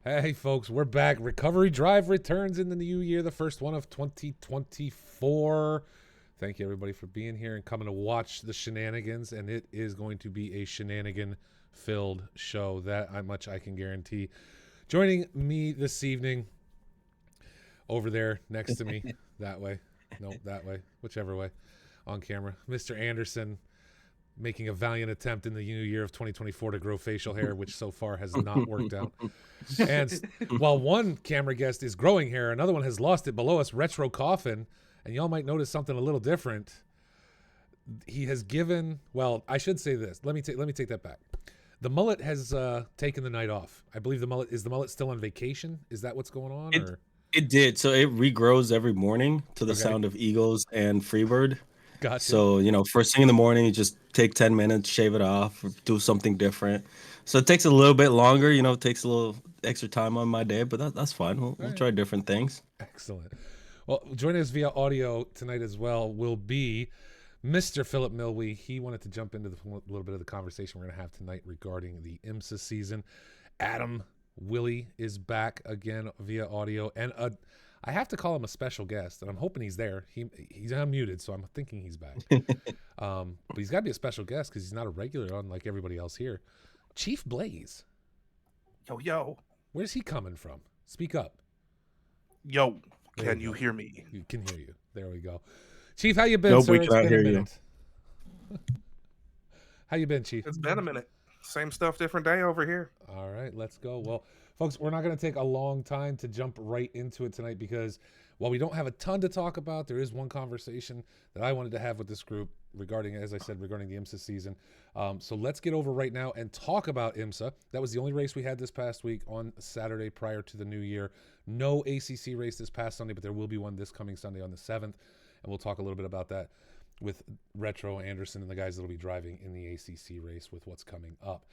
Hey, folks, we're back. Recovery Drive returns in the new year, the first one of 2024. Thank you, everybody, for being here and coming to watch the shenanigans. And it is going to be a shenanigan-filled show. That much I can guarantee. Joining me this evening, over there next to me, that way, no, that way, whichever way, on camera, Mr. Anderson, making a valiant attempt in the new year of 2024 to grow facial hair, which so far has not worked out. And while one camera guest is growing hair, another one has lost it below us, Retro Coffin, and y'all might notice something a little different. He has given, well, I should say this. Let me take that back. The mullet has taken the night off. I believe the mullet still on vacation? Is that what's going on? It did. So it regrows every morning to the sound of eagles and Freebird. Gotcha. So, first thing in the morning, you just take 10 minutes, shave it off, do something different. So it takes a little bit longer, it takes a little extra time on my day, but that's fine. We'll try different things. Excellent. Well, joining us via audio tonight as well will be Mr. Philip Milwee. He wanted to jump into a little bit of the conversation we're going to have tonight regarding the IMSA season. Adam Willie is back again via audio, and I have to call him a special guest, and I'm hoping he's there. He's unmuted, so I'm thinking he's back. But he's got to be a special guest because he's not a regular unlike everybody else here. Chief Blaze. Yo. Where's he coming from? Speak up. Yo, can you hear me? You can hear you. There we go. Chief, how you been, Nope, sir? we It's cannot been a hear you. minute. How you been, Chief? It's been a minute. Same stuff, different day over here. All right, let's go. Well, folks, we're not going to take a long time to jump right into it tonight because while we don't have a ton to talk about, there is one conversation that I wanted to have with this group regarding, as I said, regarding the IMSA season. So let's get over right now and talk about IMSA. That was the only race we had this past week on Saturday prior to the new year. No ACC race this past Sunday, but there will be one this coming Sunday on the 7th. And we'll talk a little bit about that with Retro, Anderson, and the guys that will be driving in the ACC race with what's coming up.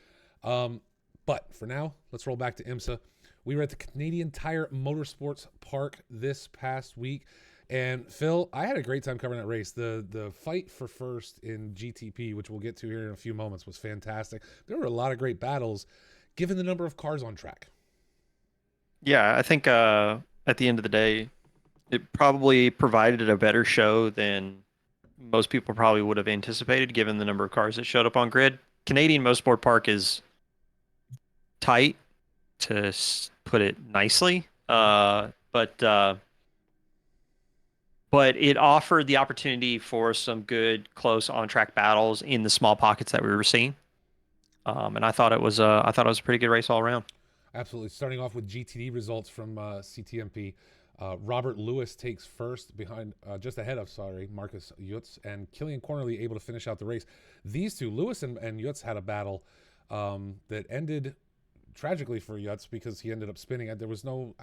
But for now, let's roll back to IMSA. We were at the Canadian Tire Motorsports Park this past week. And Phil, I had a great time covering that race. The fight for first in GTP, which we'll get to here in a few moments, was fantastic. There were a lot of great battles given the number of cars on track. Yeah, I think at the end of the day, it probably provided a better show than most people probably would have anticipated given the number of cars that showed up on grid. Canadian Motorsport Park is tight, to put it nicely, but it offered the opportunity for some good, close on-track battles in the small pockets that we were seeing. And I thought it was a pretty good race all around. Absolutely. Starting off with GTD results from CTMP. Robert Lewis takes first behind, just ahead of, Marcus Yutz, and Killian Cornerly able to finish out the race. These two, Lewis and Yutz, had a battle that ended tragically for Yutz because he ended up spinning. There was was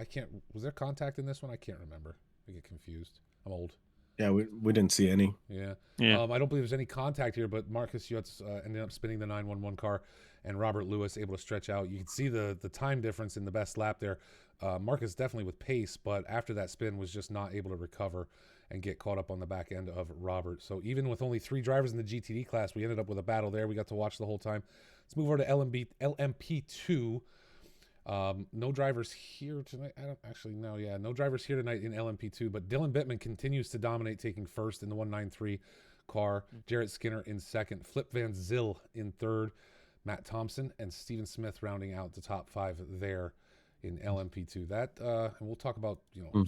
there contact in this one? I can't remember. I get confused. I'm old. Yeah, we didn't see any. Yeah. Yeah. I don't believe there's any contact here, but Marcus Yutz ended up spinning the 911 car, and Robert Lewis able to stretch out. You can see the time difference in the best lap there. Marcus definitely with pace, but after that spin was just not able to recover and get caught up on the back end of Robert. So even with only 3 drivers in the GTD class, we ended up with a battle there. We got to watch the whole time. Let's move over to LMP2. No drivers here tonight. No drivers here tonight in LMP2, but Dylan Bittman continues to dominate, taking first in the 193 car. Jarrett Skinner in second. Flip Van Zyl in third. Matt Thompson and Steven Smith rounding out the top 5 there in LMP2. And we'll talk about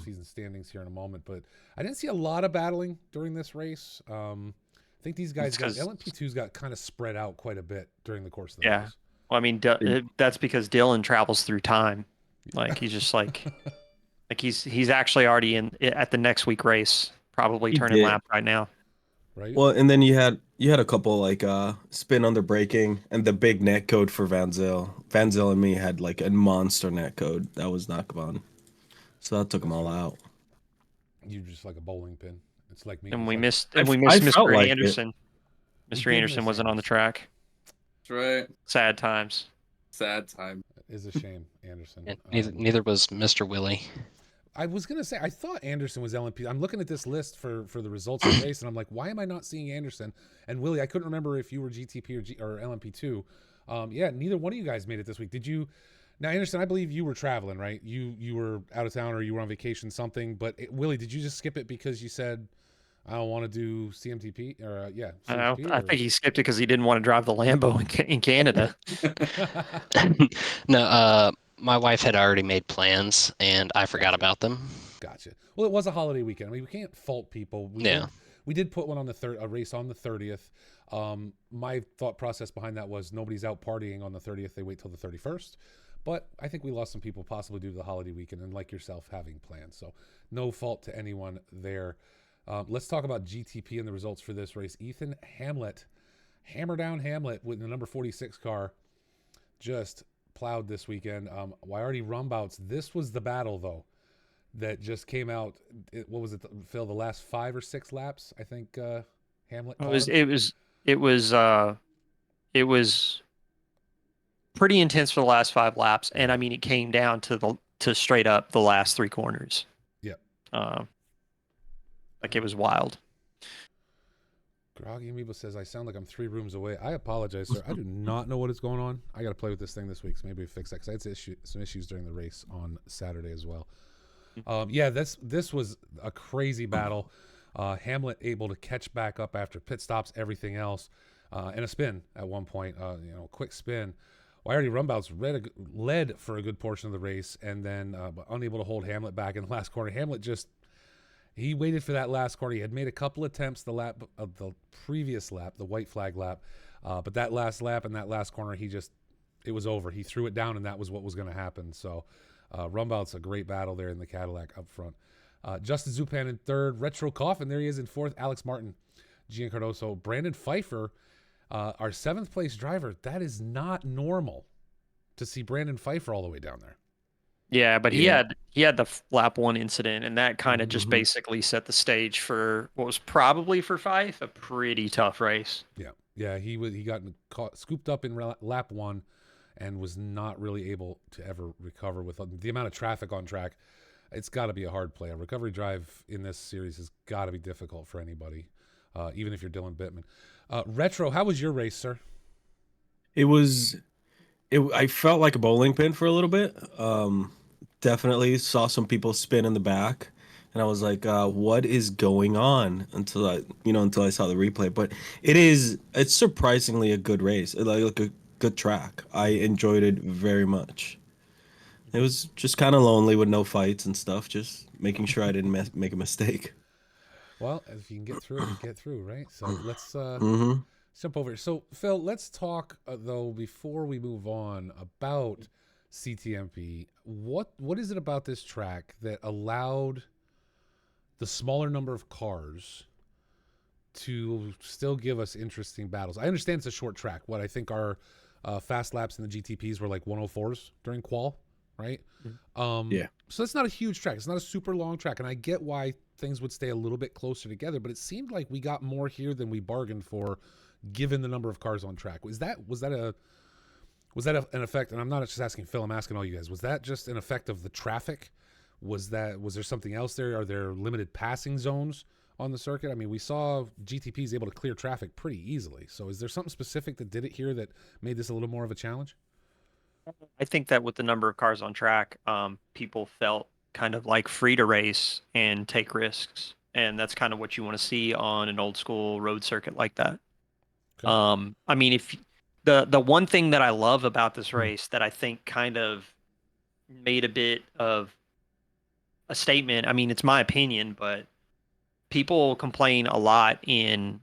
season standings here in a moment, but I didn't see a lot of battling during this race. I think these guys LMP2's got kind of spread out quite a bit during the course of the race. Well, I mean, that's because Dylan travels through time. Like he's just like he's actually already at the next week race, probably turning lap right now. Right. Well, and then you had a couple like spin under braking and the big net code for Van Zyl. Van Zyl and me had like a monster net code that was not fun. So that took them all out. You're just like a bowling pin. It's like me. And we missed I Mr. felt like Anderson. Mr. Anderson wasn't on the track. That's right. Sad times. Sad time. It is a shame, Anderson. And neither was Mr. Willie. I was going to say, I thought Anderson was LMP. I'm looking at this list for the results of the race, and I'm like, why am I not seeing Anderson? And Willie, I couldn't remember if you were GTP or LMP2. Yeah, neither one of you guys made it this week. Did you Now, Anderson, I believe you were traveling, right? You were out of town or you were on vacation, something. But Willie, did you just skip it because you said I don't want to do CMTP or CMTP? I think he skipped it because he didn't want to drive the Lambo in Canada. No, my wife had already made plans and I forgot Gotcha. about them. Gotcha. Well, it was a holiday weekend. I mean, we can't fault people. Yeah. We did put one on a race on the 30th. My thought process behind that was nobody's out partying on the 30th. They wait till the 31st. But I think we lost some people possibly due to the holiday weekend and like yourself having plans. So no fault to anyone there. Let's talk about GTP and the results for this race. Ethan Hamlet, hammer down Hamlet with the number 46 car, just plowed this weekend. Wyardi Rumbouts, this was the battle though that just came out. What was it, Phil? The last 5 or 6 laps, I think. Hamlet. It was pretty intense for the last 5 laps, and I mean it came down to straight up the last 3 corners. Yep. Like it was wild. Groggy Amoeba says I sound like I'm 3 rooms away. I apologize, sir. I do not know what is going on. I got to play with this thing this week, so maybe we fix that because I had some issues during the race on Saturday as well. Yeah, this was a crazy battle. Hamlet able to catch back up after pit stops, everything else, and a spin at one point. Quick spin. Wyardi Rumbouts led for a good portion of the race, and then but unable to hold Hamlet back in the last corner. Hamlet he waited for that last corner. He had made a couple attempts the lap of the previous lap, the white flag lap, but that last lap and that last corner, it was over. He threw it down, and that was what was going to happen. So. Rumbouts, a great battle there in the Cadillac up front. Justin Zupan in 3rd. Retro Coffin, there he is in 4th. Alex Martin, Gian Cardoso. Brandon Pfeiffer, our 7th place driver. That is not normal to see Brandon Pfeiffer all the way down there. Yeah, but he had the lap 1 incident, and that kind of just basically set the stage for what was probably for Fife a pretty tough race. Yeah, he got scooped up in lap 1. And was not really able to ever recover with the amount of traffic on track. It's got to be a hard play. A recovery drive in this series has got to be difficult for anybody, even if you're Dylan Bittman. Retro, how was your race, sir? I felt like a bowling pin for a little bit. Definitely saw some people spin in the back, and I was like, "What is going on?" Until I saw the replay. But it's surprisingly a good race. Like a good track. I enjoyed it very much. It was just kind of lonely with no fights and stuff, just making sure I didn't make a mistake. Well, if you can get through it, you get through, right? So let's Mm-hmm. jump over. So, Phil, let's talk, though, before we move on, about CTMP. What is it about this track that allowed the smaller number of cars to still give us interesting battles? I understand it's a short track. What I think our fast laps in the GTPs were like 104s during qual, right? Yeah. So it's not a huge track. It's not a super long track, and I get why things would stay a little bit closer together. But it seemed like we got more here than we bargained for, given the number of cars on track. Was that an effect? And I'm not just asking Phil. I'm asking all you guys. Was that just an effect of the traffic? Was there something else there? Are there limited passing zones on the circuit? I mean, we saw GTPs able to clear traffic pretty easily. So is there something specific that did it here that made this a little more of a challenge? I think that with the number of cars on track, people felt kind of like free to race and take risks. And that's kind of what you want to see on an old school road circuit like that. Okay. I mean, if the one thing that I love about this race that I think kind of made a bit of a statement, I mean, it's my opinion, but people complain a lot in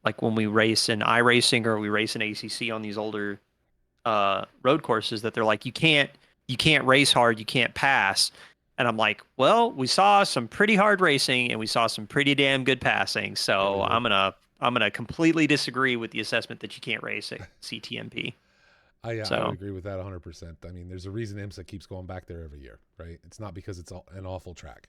like when we race in iRacing or we race in ACC on these older road courses that they're like, you can't race hard, you can't pass. And I'm like, well, we saw some pretty hard racing and we saw some pretty damn good passing. So I'm gonna completely disagree with the assessment that you can't race at CTMP. I would agree with that 100%. I mean, there's a reason IMSA keeps going back there every year, right? It's not because it's an awful track.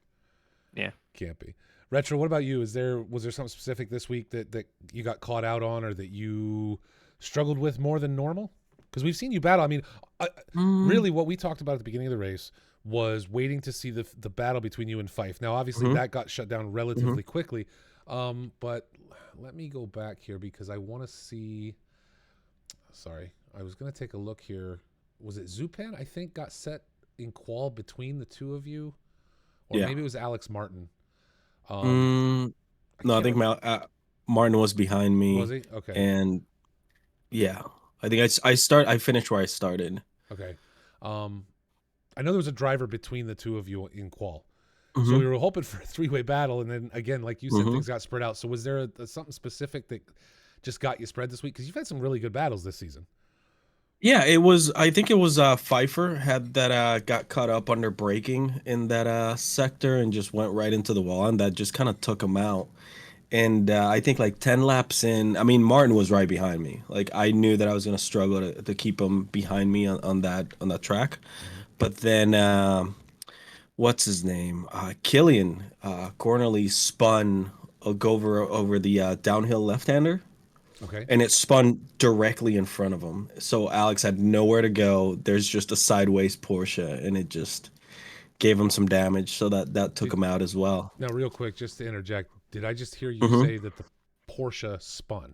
Yeah. Can't be. Retro, what about you? Was there something specific this week that you got caught out on or that you struggled with more than normal? Because we've seen you battle. I mean, really what we talked about at the beginning of the race was waiting to see the battle between you and Fife. Now, obviously, that got shut down relatively quickly. But let me go back here because I want to see. Sorry, I was going to take a look here was it Zupan? I think got set in qual between the two of you, or Yeah. maybe it was Alex Martin. No, I think Martin was behind me. Was he? Okay. And yeah, I think I finished where I started. Okay. I know there was a driver between the two of you in qual. So Mhm. we were hoping for a three-way battle, and then again, like you said, things got spread out. So was there something specific that just got you spread this week? Because you've had some really good battles this season. Yeah, it was. I think it was Pfeiffer had that got caught up under braking in that sector and just went right into the wall, and that just kind of took him out. And I think like 10 laps in, I mean, Martin was right behind me. Like I knew that I was gonna struggle to keep him behind me on that track. But then what's his name? Killian Cornerly spun go over the downhill left-hander, Okay. and it spun directly in front of him. So Alex had nowhere to go. There's just a sideways Porsche, and it just gave him some damage. So that took him out as well. Now, real quick, just to interject, did I just hear you Mhm. say that the Porsche spun?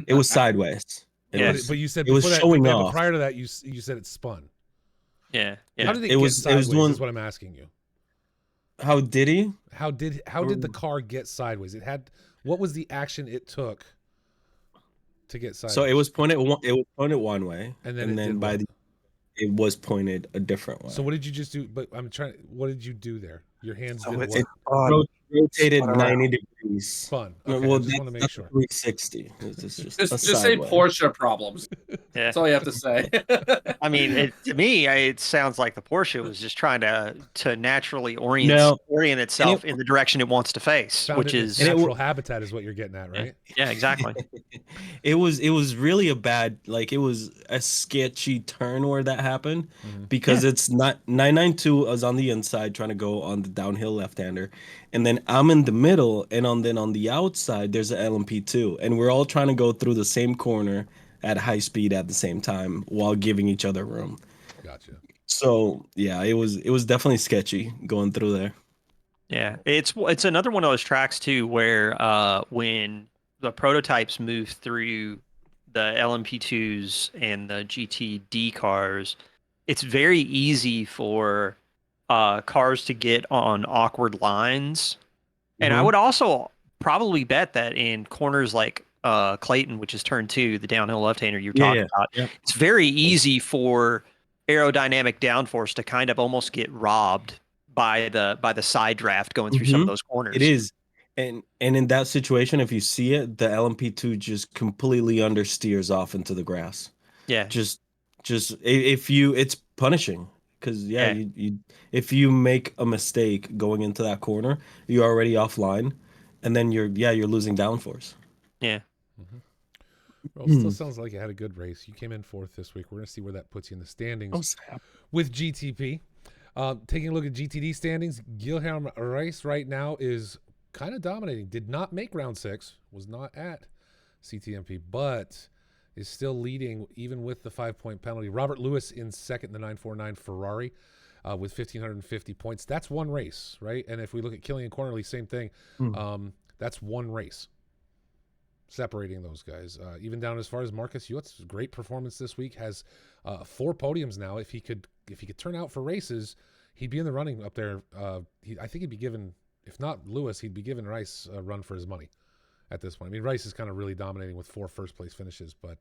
It was sideways. But you said it was before that, showing but off. prior to that, you said it spun. Yeah. How did it It get was sideways? doing- Is what I'm asking you. How did he? How did the car get sideways? What was the action it took to get sideways? So it was pointed one way, And then it did what? it was pointed a different way. So what did you just do? But what did you do there? Your hands did it's what? Rotated Spun around. 90 degrees. Spun. No, Okay, well, I just want to make that's sure. 360. It's just a Just say sideways. Porsche problems. Yeah. That's all you have to say. I mean, to me, it sounds like the Porsche was just trying to naturally orient itself in the direction it wants to face, Found which it in is its natural habitat is what you're getting at, right? yeah, exactly. It was really a bad, like it was a sketchy turn where that happened because it's not 992 was on the inside trying to go on the downhill left-hander, and then I'm in the middle, and then on the outside there's an LMP2, and we're all trying to go through the same corner at high speed at the same time while giving each other room. Gotcha. So yeah, it was definitely sketchy going through there. Yeah, it's another one of those tracks too where when the prototypes move through the LMP2s and the GTD cars, it's very easy for cars to get on awkward lines. And I would also probably bet that in corners like Clayton, which is turn 2, the downhill left-hander you're talking about, it's very easy for aerodynamic downforce to kind of almost get robbed by the side draft going through some of those corners. It is. And in that situation, if you see it, the LMP2 just completely understeers off into the grass. Yeah. Just it's punishing because you if you make a mistake going into that corner, you're already offline, and then you're losing downforce. Yeah. Well, it still sounds like you had a good race. You came in 4th this week. We're going to see where that puts you in the standings with GTP. Taking a look at GTD standings, Guilherme Reis right now is kind of dominating. Did not make round 6, was not at CTMP, but is still leading even with the 5-point penalty. Robert Lewis in second in the 949 Ferrari with 1,550 points. That's one race, right? And if we look at Killian Cornerly, same thing. That's one race separating those guys. Even down as far as Marcus Yutz's great performance this week, has 4 podiums now. If he could turn out for races, he'd be in the running up there. I think he'd be given, if not Lewis, he'd be giving Rice a run for his money at this point. I mean, Rice is kind of really dominating with 4 first-place finishes, but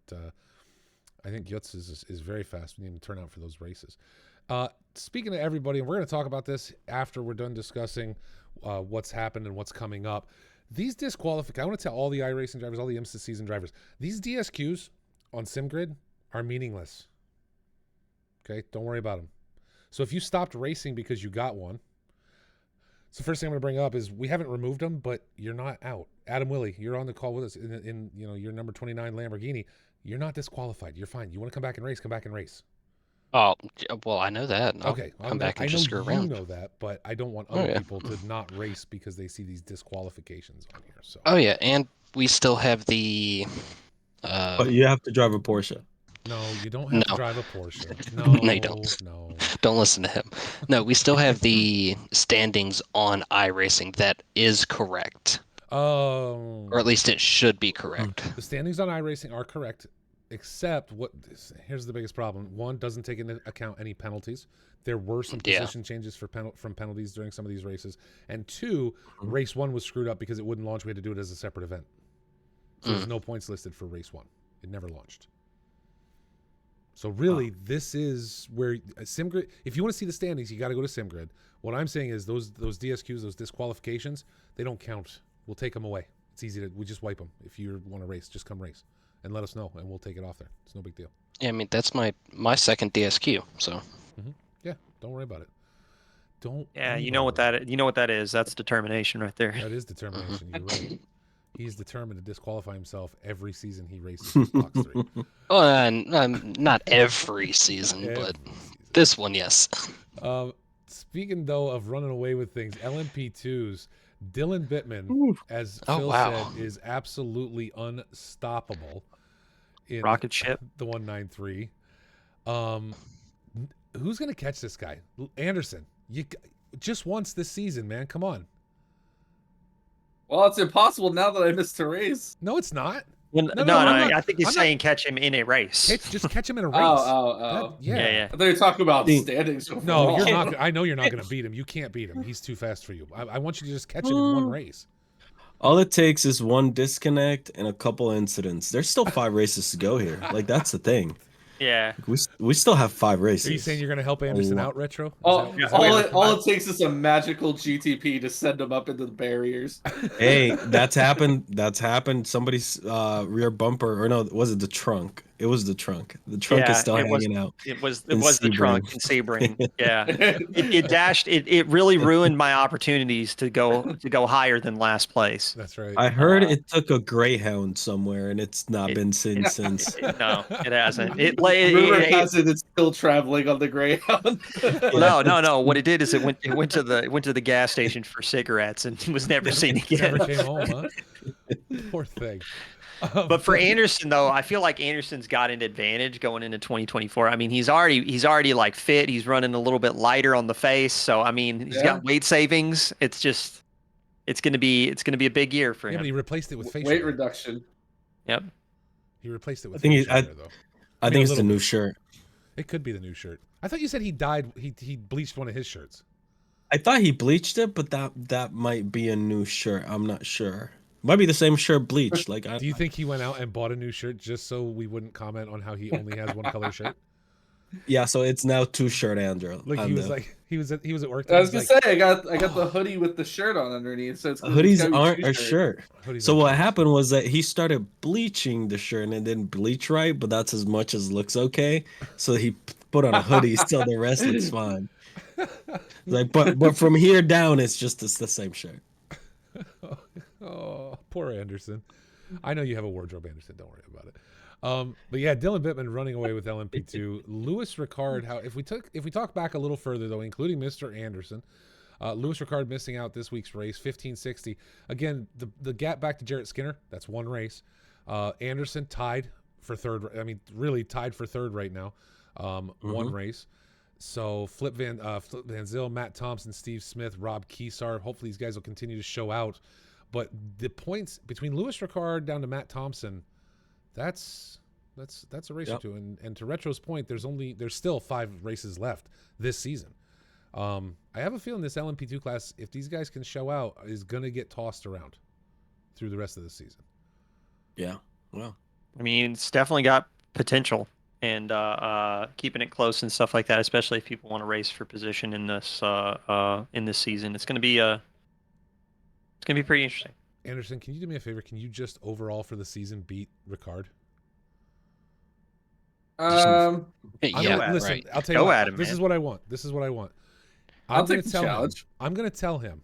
I think Yutz is very fast. We need him to turn out for those races. Speaking to everybody, and we're going to talk about this after we're done discussing what's happened and what's coming up. These disqualifications, I want to tell all the iRacing drivers, all the IMSA season drivers, these DSQs on SimGrid are meaningless. Okay, don't worry about them. So if you stopped racing because you got one, so the first thing I'm going to bring up is we haven't removed them, but you're not out. Adam Willie, you're on the call with us in your number 29 Lamborghini. You're not disqualified. You're fine. You want to come back and race? Come back and race. Oh, well, I know that. And I'll Okay, come back and just screw you around. know that, but I don't want other people to not race because they see these disqualifications on here. So. Oh yeah, and we still have the. But you have to drive a Porsche. No, you don't have to No. drive a Porsche. No, No, you don't. No. Don't listen to him. No, we still have the standings on iRacing. That is correct, or at least it should be correct. The standings on iRacing are correct, Except here's the biggest problem. One, doesn't take into account any penalties. There were some Yeah. position changes from penalties during some of these races. And two, race 1 was screwed up because it wouldn't launch. We had to do it as a separate event. So there's no points listed for race 1. It never launched. So really, this is where SimGrid. If you want to see the standings, you got to go to SimGrid. What I'm saying is those DSQs, those disqualifications, they don't count. We'll take them away. It's easy we just wipe them. If you want to race, just come race and let us know, and we'll take it off there. It's no big deal. Yeah, I mean that's my second DSQ. So Yeah, don't worry about it. Don't. Yeah, you even know what worry. that is. That's determination right there. That is determination. You're right. He's determined to disqualify himself every season he races with Box 3. well, not every season, Every but season. this one, yes. Speaking though of running away with things, LMP2s, Dylan Bittman, as Oh, Phil wow. said, is absolutely unstoppable in Rocket ship. the 193. Who's gonna catch this guy? Anderson. Just once this season, man. Come on. Well, it's impossible now that I missed a race. No, it's not. Well, No, no, I'm not- I think he's I'm not- saying catch him in a race. Just catch him in a race. Oh. Yeah. Yeah. I thought you were talking about See- standings. No, overall. you're not. I know you're not going to beat him. You can't beat him. He's too fast for you. I want you to just catch him in one race. All it takes is one disconnect and a couple incidents. There's still 5 races to go here. Like that's the thing. Yeah. We still have 5 races. Are you saying you're going to help Anderson lot. out, Retro? Is All, that- is that all, what it, you're- all it takes is a magical GTP to send them up into the barriers. Hey, that's happened. That's happened. Somebody's rear bumper, or no, was it the trunk? It was the trunk. The trunk Yeah, is still it was- hanging out. It was In the trunk Sebring. in Sebring. Yeah. It dashed. It really ruined my opportunities to go higher than last place. That's right. I heard it took a Greyhound somewhere, and it's not been seen since. No, it hasn't. Rumor has it it's still traveling on the Greyhound. No. What it did is it went to the gas station for cigarettes and was never seen again. Never came home, huh? Poor thing. But for Anderson though, I feel like Anderson's got an advantage going into 2024. I mean, he's already like fit. He's running a little bit lighter on the face, so I mean, he's Yeah. got weight savings. It's gonna be a big year for Yeah, but him. he replaced it with facial Weight hair. reduction. Yep. He replaced it with I think facial hair, though. I mean, think a it's the little new bit. shirt. It could be the new shirt. I thought you said he dyed. He bleached one of his shirts. I thought he bleached it, but that might be a new shirt. I'm not sure. Might be the same shirt bleached. Like, Do you think he went out and bought a new shirt just so we wouldn't comment on how he only has one color shirt? yeah. So it's now 2 shirt Andrew. Like on he was the- like he was at work. I was and gonna he's say I got the hoodie with the shirt on underneath, so it's hoodies gotta be aren't a two-shirt. shirt. like, So what happened was that he started bleaching the shirt and it didn't bleach right, but that's as much as looks okay. So he put on a hoodie, so the rest looks fine. Like, but from here down, it's the same shirt. Oh, poor Anderson. I know you have a wardrobe, Anderson. Don't worry about it. But yeah, Dylan Bittman running away with LMP2. Lewis Ricard. If we talk back a little further though, including Mr. Anderson, Lewis Ricard missing out this week's race, 1560. Again, the gap back to Jarrett Skinner. That's one race. Anderson tied for third. I mean, really tied for third right now. One race. So Flip Van Zyl, Matt Thompson, Steve Smith, Rob Keesar. Hopefully these guys will continue to show out. But the points between Lewis Ricard down to Matt Thompson, that's a race or two. And to Retro's point, there's still 5 races left this season. I have a feeling this LMP2 class, if these guys can show out, is gonna get tossed around through the rest of the season. Yeah. Well. I mean, it's definitely got potential, and keeping it close and stuff like that, especially if people want to race for position in this season, it's gonna be pretty interesting. Anderson, can you do me a favor? Can you just overall for the season beat Ricard? Yeah, Listen, right. I'll tell you Go what, at him, this man. is what I want. I'll gonna take the challenge. I'm going to tell him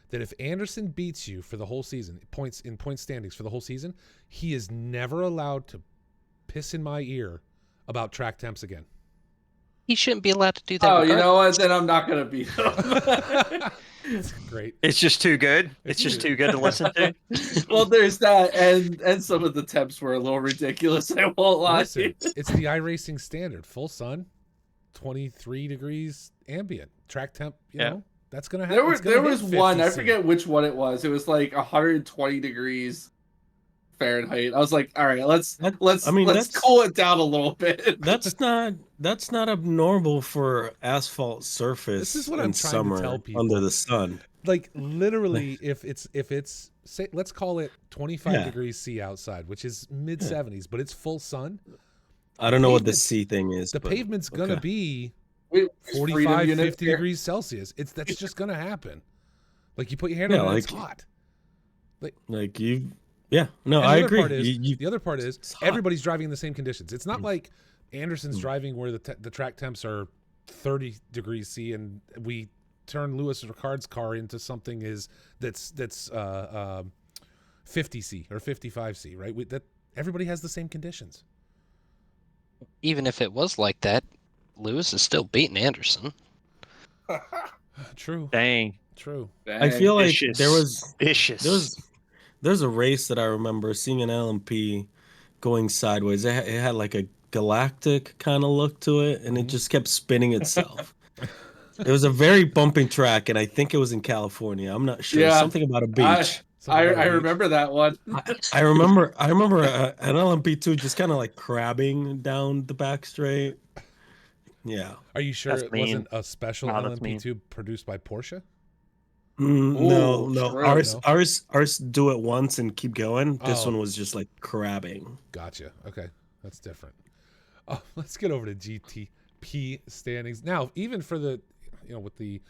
that if Anderson beats you for the whole season, point standings for the whole season, he is never allowed to piss in my ear about track temps again. He shouldn't be allowed to do that. Oh, you regardless. know what? Then I'm not gonna beat him. It's great. It's just too good. It's just too good to listen to. Well, there's that, and some of the temps were a little ridiculous. I won't lie. Listen, it's the iRacing standard. Full sun, 23 degrees ambient. Track temp, you Yeah. know, that's going to happen. There was one. I forget which one it was. It was like 120 degrees, Fahrenheit. I was like, all right, let's I mean, let's cool it down a little bit. that's not abnormal for asphalt surface This is what in I'm trying to tell summer people. under the sun. Like literally, if it's say, let's call it 25 Yeah. degrees C outside, which is mid 70s, but it's full sun. I don't know what the Pavement's- C thing is. The but, pavement's gonna okay. be Freedom 45, unit 50 here. degrees Celsius. That's just gonna happen. Like you put your hand on it, and it's hot. Like you, yeah. No, And I the other agree. part is, You- the other part is it's hot. everybody's driving in the same conditions. It's not like Anderson's driving where the track temps are 30 degrees C, and we turn Lewis Ricard's car into something that's 50 C or 55 C, right? That everybody has the same conditions. Even if it was like that, Lewis is still beating Anderson. True, Dang. true. I feel like Vicious. Vicious. there's a race that I remember seeing an LMP going sideways. It had like a galactic kind of look to it, and it just kept spinning itself. It was a very bumping track, and I think it was in California. I'm not sure. Yeah. Something about a beach. Something about I a beach. remember that one. I remember an LMP2 just kind of like crabbing down the back straight. Yeah. Are you sure That's it mean. wasn't a special No, that's LMP2 produced by Porsche? No, Ooh, no. true. Ours do it once and keep going. This Oh. one was just like crabbing. Gotcha. Okay, that's different. Oh, let's get over to GTP standings now. Even for the, with the,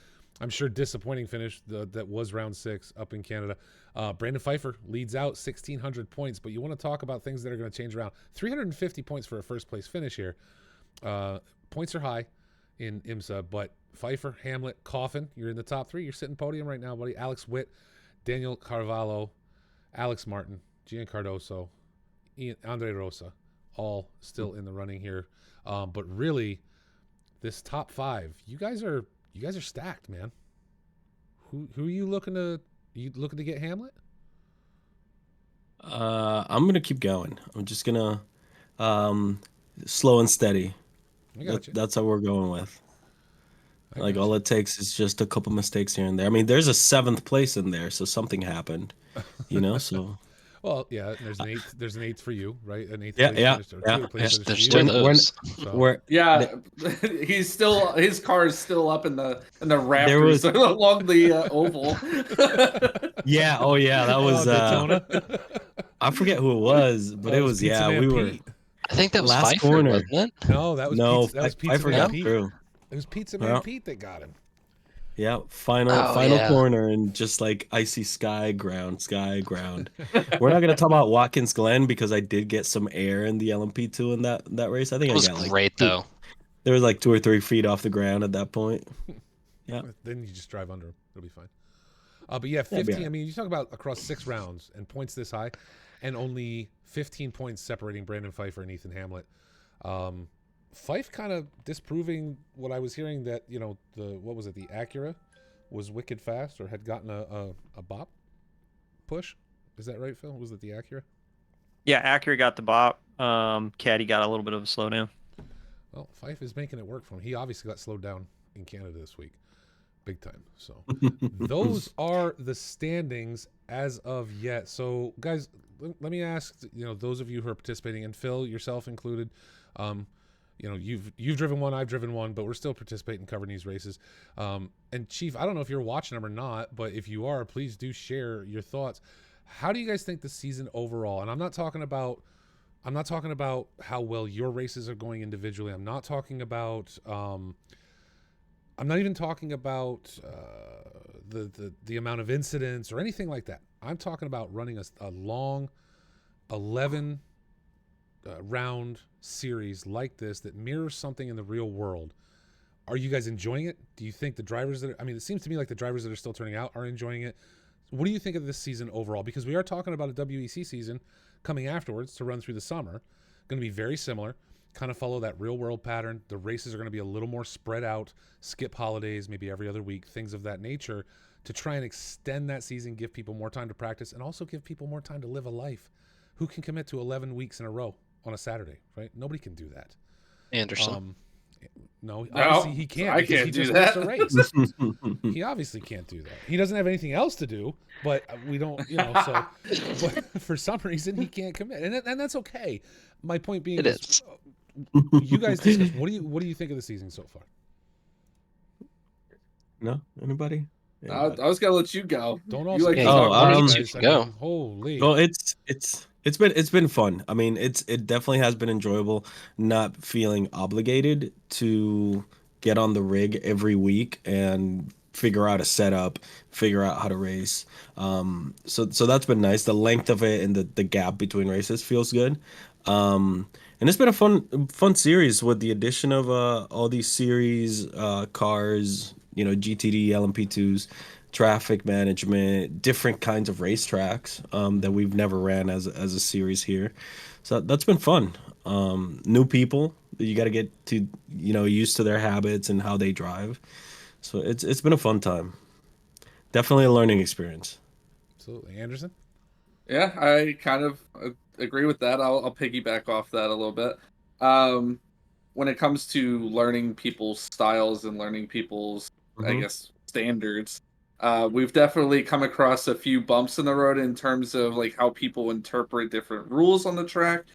I'm sure disappointing finish that was round 6 up in Canada. Brandon Pfeiffer leads out 1,600 points, but you want to talk about things that are going to change around. 350 points for a first place finish here. Points are high in IMSA, but Pfeiffer, Hamlet, Coffin, you're in the top 3. You're sitting podium right now, buddy. Alex Witt, Daniel Carvalho, Alex Martin, Gian Cardoso, Andre Rosa, all still in the running here. But really, this top 5, you guys are stacked, man. Who are you looking to? You looking to get Hamlet? I'm gonna keep going. I'm just gonna slow and steady. I got you. That's how we're going with. I Like got all you. it takes is just a couple mistakes here and there. I mean, there's a 7th place in there, so something happened. So Well, yeah. There's an 8th. There's an 8th for you, right? An 8th Yeah, place yeah, finish, or yeah. 2 place There's finish for two you. of those. So- we're Yeah, his car is still up in the rafters was- along the oval. yeah, oh yeah, that was Daytona. I forget who it was, but Oh, it was Pizza yeah, Man we were Pete. I think that was Last Pfeiffer, corner. wasn't it? No, that was no, Pizza, that was I Pizza Man forgot Pete. through. It was Pizza Man Yeah. Pete that got him. Yeah, final Oh, yeah. corner and just like icy sky ground. We're not gonna talk about Watkins Glen because I did get some air in the LMP2 in that race. I think It I was got like great, though. there was like 2 or 3 feet off the ground at that point. Yeah. Then you just drive under him. It'll be fine. But yeah, Yeah, 15. yeah. I mean, you talk about across 6 rounds and points this high, and only 15 points separating Brandon Pfeiffer and Ethan Hamlet. Fife kind of disproving what I was hearing that the the Acura was wicked fast or had gotten a bop push. Is that right, Phil? Was it the Acura? Yeah, Acura got the bop. Caddy got a little bit of a slowdown. Well, Fife is making it work for him. He obviously got slowed down in Canada this week, big time. So those are the standings as of yet. So guys, let me ask those of you who are participating, and Phil yourself included. You've driven one, I've driven one, but we're still participating, covering these races. And Chief, I don't know if you're watching them or not, but if you are, please do share your thoughts. How do you guys think the season overall? And I'm not talking about how well your races are going individually. I'm not talking about I'm not even talking about the amount of incidents or anything like that. I'm talking about running a long 11 round series like this that mirrors something in the real world. Are you guys enjoying it? Do you think the drivers it seems to me like the drivers that are still turning out are enjoying it. What do you think of this season overall? Because we are talking about a WEC season coming afterwards to run through the summer. Going to be very similar, kind of follow that real world pattern. The races are going to be a little more spread out, skip holidays, maybe every other week, things of that nature, to try and extend that season, give people more time to practice, and also give people more time to live a life. Who can commit to 11 weeks in a row on a Saturday, right? Nobody can do that. Anderson. No, No, obviously he can't. I because can't he do just that. wants to race. He obviously can't do that. He doesn't have anything else to do, but we don't, so. But for some reason, he can't commit, and that's okay. My point being It is, is. you guys discuss. What do you think of the season so far? No, anybody? I was gonna let you go. Don't all You like speak to Yeah, at Oh, talk once, more. you guys. can I go. mean, holy. Well, it's been fun. I mean, it definitely has been enjoyable not feeling obligated to get on the rig every week and figure out a setup, figure out how to race. So that's been nice. The length of it and the gap between races feels good. And it's been a fun series with the addition of all these series cars, GTD, LMP2s, traffic management, different kinds of racetracks that we've never ran as a series here. So that's been fun. New people that you got to get to, used to their habits and how they drive. So it's been a fun time. Definitely a learning experience. Absolutely, Anderson. Yeah, I kind of agree with that. I'll piggyback off that a little bit. Um, when it comes to learning people's styles and learning people's, I Hmm. guess, standards, we've definitely come across a few bumps in the road in terms of like how people interpret different rules on the track.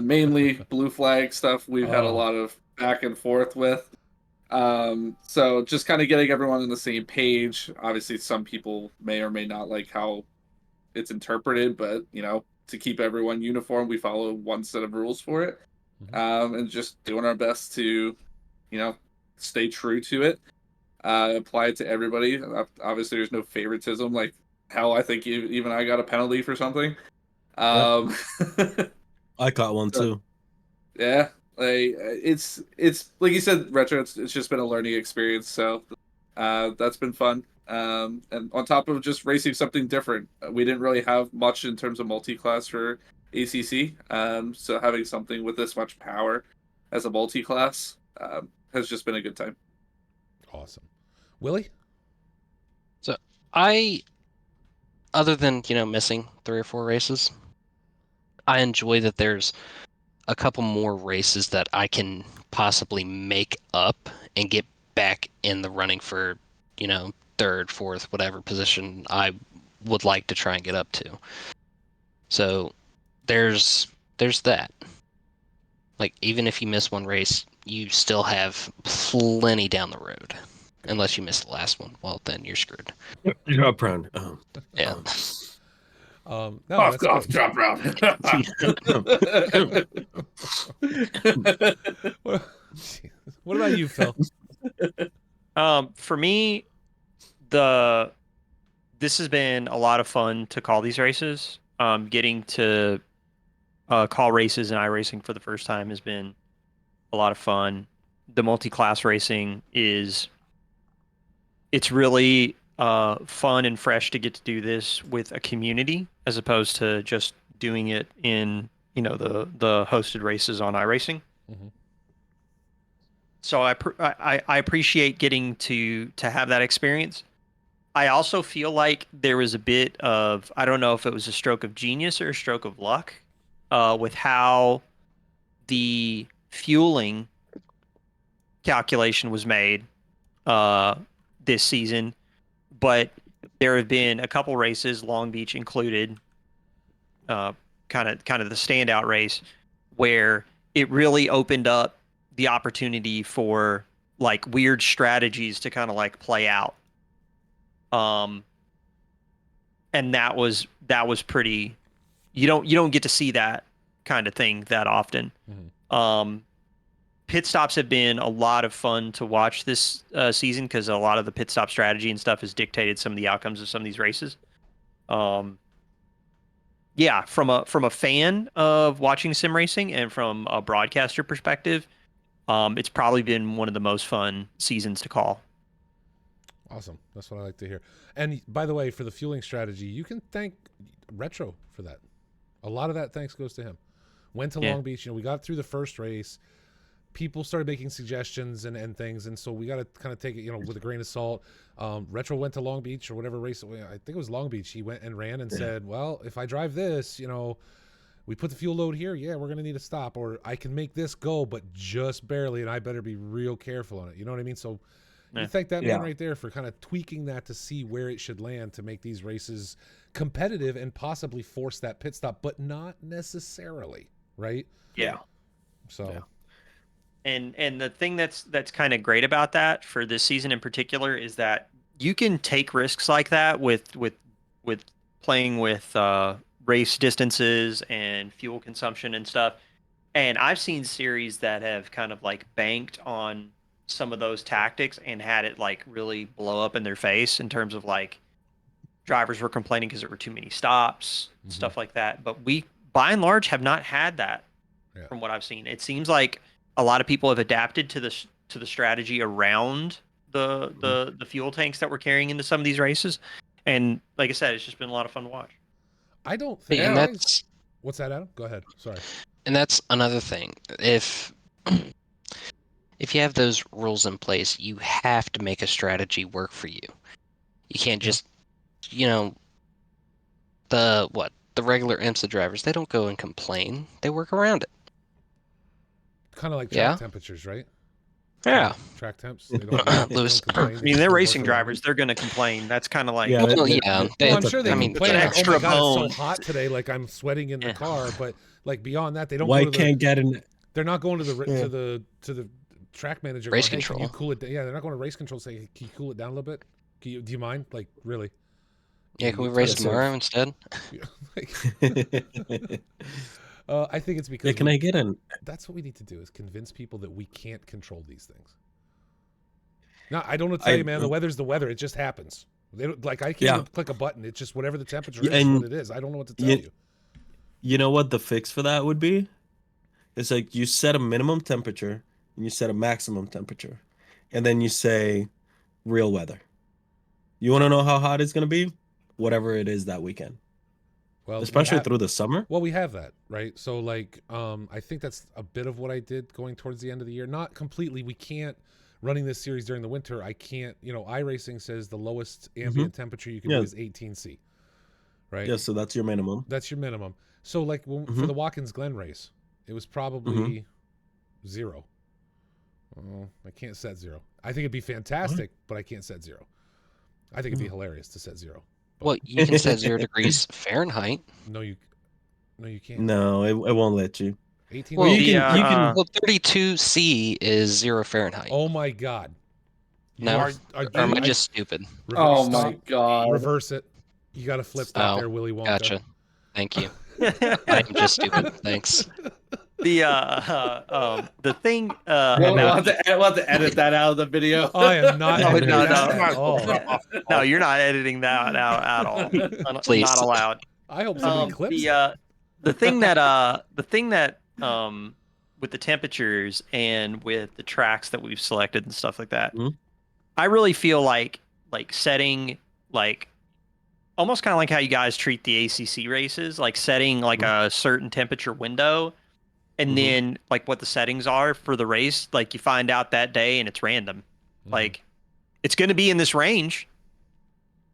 Mainly blue flag stuff. We've had a Oh, lot of back and forth with. So just kind of getting everyone on the same page. Obviously, some people may or may not like how it's interpreted, but to keep everyone uniform, we follow one set of rules for it, mhm. and just doing our best to, you know, stay true to it, apply it to everybody. Obviously, there's no favoritism. Like hell, I think even I got a penalty for something. Yep, Um, I caught one so, too. yeah, like it's like you said, retro. It's just been a learning experience. So that's been fun. And on top of just racing something different, we didn't really have much in terms of multi-class for ACC. So having something with this much power as a multi-class has just been a good time. awesome. Willie. So I, other than missing 3 or 4 races, I enjoy that there's a couple more races that I can possibly make up and get back in the running for, third, fourth, whatever position I would like to try and get up to. So there's that. Like even if you miss one race, you still have plenty down the road. Unless you miss the last one, well then you're screwed. Drop round. Yeah. No, Off, that's off, good. drop round. What, what about you, Phil? For me, this has been a lot of fun to call these races. Getting to call races and iRacing for the first time has been a lot of fun. The multi-class racing it's really fun and fresh to get to do this with a community as opposed to just doing it in the hosted races on iRacing. Mhm. So I appreciate getting to have that experience. I also feel like there was a bit of, I don't know if it was a stroke of genius or a stroke of luck, with how the fueling calculation was made uh, this season. But there have been a couple races, Long Beach included, uh, kind of the standout race, where it really opened up the opportunity for like weird strategies to kind of like play out. Um, and that was pretty. You don't get to see that kind of thing that often. Mhm. Pit stops have been a lot of fun to watch this season because a lot of the pit stop strategy and stuff has dictated some of the outcomes of some of these races. Um, yeah, from a fan of watching sim racing and from a broadcaster perspective, it's probably been one of the most fun seasons to call. Awesome. That's what I like to hear. And by the way, for the fueling strategy, you can thank Retro for that. A lot of that thanks goes to him. Went to Yeah. Long Beach. We got through the first race. People started making suggestions and things, and so we got to kind of take it, with a grain of salt. Retro went to Long Beach or whatever race. I think it was Long Beach. He went and ran and said, "Well, if I drive this, we put the fuel load here. Yeah, we're going to need to stop. Or I can make this go, but just barely, and I better be real careful on it. You know what I mean? So you Yeah. thank that Yeah. man right there for kind of tweaking that to see where it should land to make these races competitive and possibly force that pit stop, but not necessarily, right? Yeah. So Yeah. And the thing that's kind of great about that for this season in particular is that you can take risks like that with playing with race distances and fuel consumption and stuff. And I've seen series that have kind of like banked on some of those tactics and had it like really blow up in their face in terms of like drivers were complaining because there were too many stops, stuff like that. But we, by and large, have not had that Yeah. from what I've seen. It seems like a lot of people have adapted to the strategy around the fuel tanks that we're carrying into some of these races. And like I said, it's just been a lot of fun to watch. I don't think. And guys- that's what's that, Adam? Go ahead. Sorry. another thing. If you have those rules in place, you have to make a strategy work for you. You can't just, the regular IMSA drivers, they don't go and complain. They work around it. Kind of like track Yeah. temperatures, right? Yeah. Track temps. They don't, they Lewis. don't complain. I They mean, just they're go racing work around drivers. it. They're going to complain. That's kind of like, Yeah, Well, that- yeah, that- they- Well, I'm that's sure a they I mean, complain. yeah. Like, oh my Extra god, it's bone. so hot today. Like I'm sweating in the Yeah. car. But like beyond that, they don't Why go to can't get in? they're not going to the Yeah. to the track manager. Race going, hey, can you control. cool it? Yeah, they're not going to race control. Say, can you cool it down a little bit? Do you mind? Like really? Yeah, can we You- race Yes, sir. tomorrow instead? like, I think it's because Yeah, can I get in? that's what we need to do is convince people that we can't control these things. No, I don't know what to tell you, man. The weather's the weather. It just happens. They don't, like I can't Yeah. even click a button. It's just whatever the temperature Yeah, is, and what it is. I don't know what to tell you- you. You know what the fix for that would be? It's like you set a minimum temperature and you set a maximum temperature, and then you say real weather. You want to know how hot it's going to be? Whatever it is that weekend, Well, especially through the summer. Well, we have that, right? So, like, I think that's a bit of what I did going towards the end of the year. Not completely. We can't running this series during the winter. I can't. iRacing says the lowest ambient temperature you can Yeah. do is 18°C, right? Yeah, so that's your minimum. That's your minimum. So, like, for the Watkins Glen race, it was probably 0. Oh, I can't set 0. I think it'd be fantastic, but I can't set 0. I think it'd be hilarious to set 0. Well, you can set 0 degrees Fahrenheit. No, you can't. No, it won't let you. 18. Well, you can. Well, 32°C is 0 Fahrenheit. Oh my God. No, are- or am I just stupid? Oh Stop. my god. Reverse it. You got to flip that Oh, there, Willy Wonka. Gotcha. Thank you. I am just stupid. Thanks. the thing We'll about have to edit that out of the video. I am not No, editing no, that no. at all. no, you're not editing that out at all. Please. Not allowed. I hope somebody clips it. The thing that with the temperatures and with the tracks that we've selected and stuff like that, Mhm. I really feel like setting like almost kind of like how you guys treat the ACC races, like setting like a certain temperature window, and then like what the settings are for the race, like you find out that day and it's random. Like it's going to be in this range,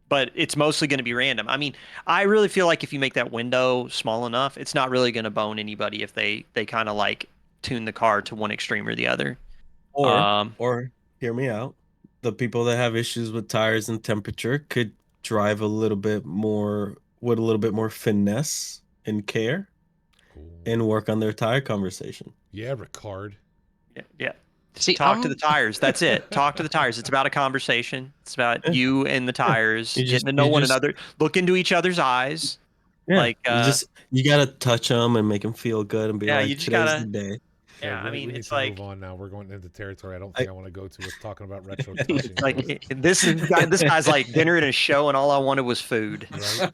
but it's mostly going to be random. I mean, I really feel like if you make that window small enough, it's not really going to bone anybody if they kind of like tune the car to one extreme or the other. Or hear me out. The people that have issues with tires and temperature could drive a little bit more with a little bit more finesse and care and work on their tire conversation. Yeah, Ricard. Yeah. See, Talk to the tires. That's it. Talk to the tires. It's about a conversation. It's about you and the tires You just- getting to know you one just- another, look into each other's eyes. Yeah, Like, you gotta touch them and make them feel good and be Yeah, like, you just today's gotta- the day. Yeah, I we mean, need it's to like move on now. We're going into territory I don't think I want to go to with talking about retro touching. it's like this guy's like dinner and a show, and all I wanted was food. Right?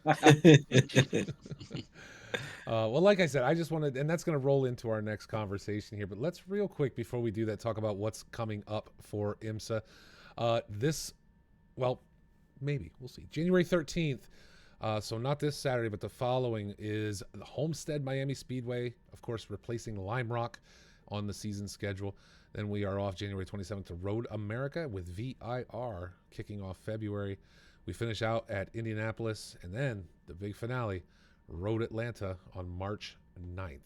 Well, like I said, I just wanted, and that's going to roll into our next conversation here. But let's real quick before we do that talk about what's coming up for IMSA. Well, maybe we'll see. January 13th. So not this Saturday, but the following is the Homestead Miami Speedway, of course, replacing Lime Rock on the season schedule. Then we are off January 27th to Road America with VIR kicking off February. We finish out at Indianapolis, and then the big finale, Road Atlanta on March 9th.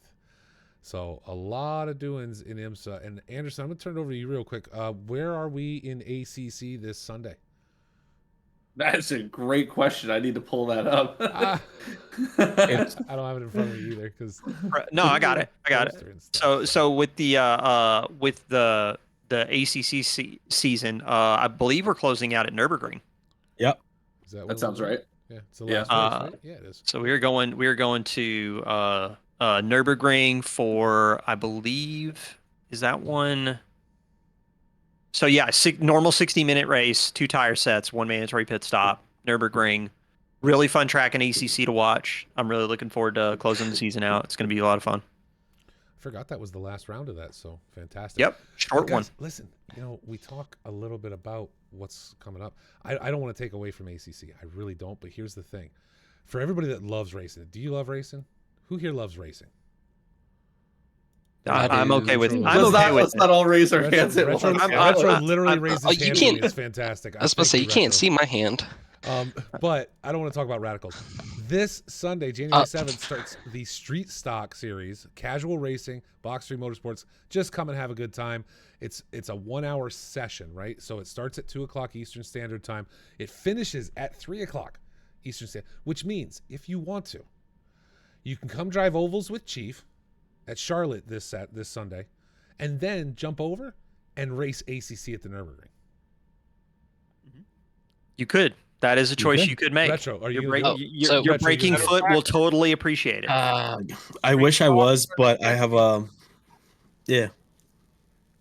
So a lot of doings in IMSA. And Anderson, I'm going to turn it over to you real quick. Where are we in ACC this Sunday? That's a great question. I need to pull that up. I don't have it in front of me either because No, I got it. So with the ACC season, I believe we're closing out at Nürburgring. Yep. That sounds right. Yeah, it's the last race, right? Yeah, it is. So we are going to Nürburgring for, I believe, is that one? So yeah, normal 60-minute race, 2 tire sets, 1 mandatory pit stop, Nürburgring. Really fun track in ACC to watch. I'm really looking forward to closing the season out. It's going to be a lot of fun. I forgot that was the last round of that, so fantastic. Yep, short guys, one. Listen, we talk a little bit about what's coming up. I don't want to take away from ACC. I really don't, but here's the thing. For everybody that loves racing, do you love racing? Who here loves racing? I'm okay with it. Let's not all raise our hands at once. Retro literally raised his hand. can't. It's fantastic. I was supposed to say, you can't see my hand. But I don't want to talk about radicals. This Sunday, January 7th, starts the Street Stock Series, casual racing, Box3 Motorsports. Just come and have a good time. It's a 1-hour session, right? So it starts at 2 o'clock Eastern Standard Time. It finishes at 3 o'clock Eastern Standard, which means if you want to, you can come drive ovals with Chief at Charlotte this Sunday, and then jump over and race ACC at the Nürburgring. You could. That is a choice you could make. Retro, are your Retro, braking foot will totally appreciate it. I wish I was, but I have a. Yeah.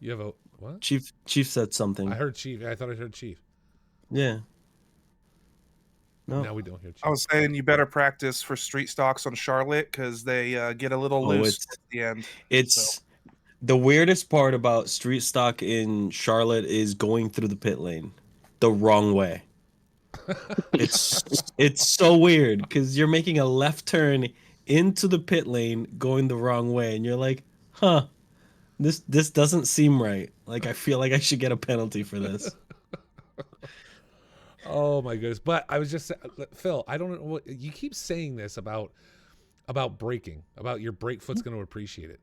You have a what? Chief said something. I heard Chief. I thought I heard Chief. Yeah. No. Now we don't hear Chief. I was saying you better practice for street stocks on Charlotte because they get a little loose at the end. It's the weirdest part about street stock in Charlotte is going through the pit lane the wrong way. It's so weird because you're making a left turn into the pit lane going the wrong way, and you're like, huh, this doesn't seem right. Like, I feel like I should get a penalty for this. Oh my goodness. But I was just Phil, I don't know what you keep saying this about braking, about your brake foot's going to appreciate it.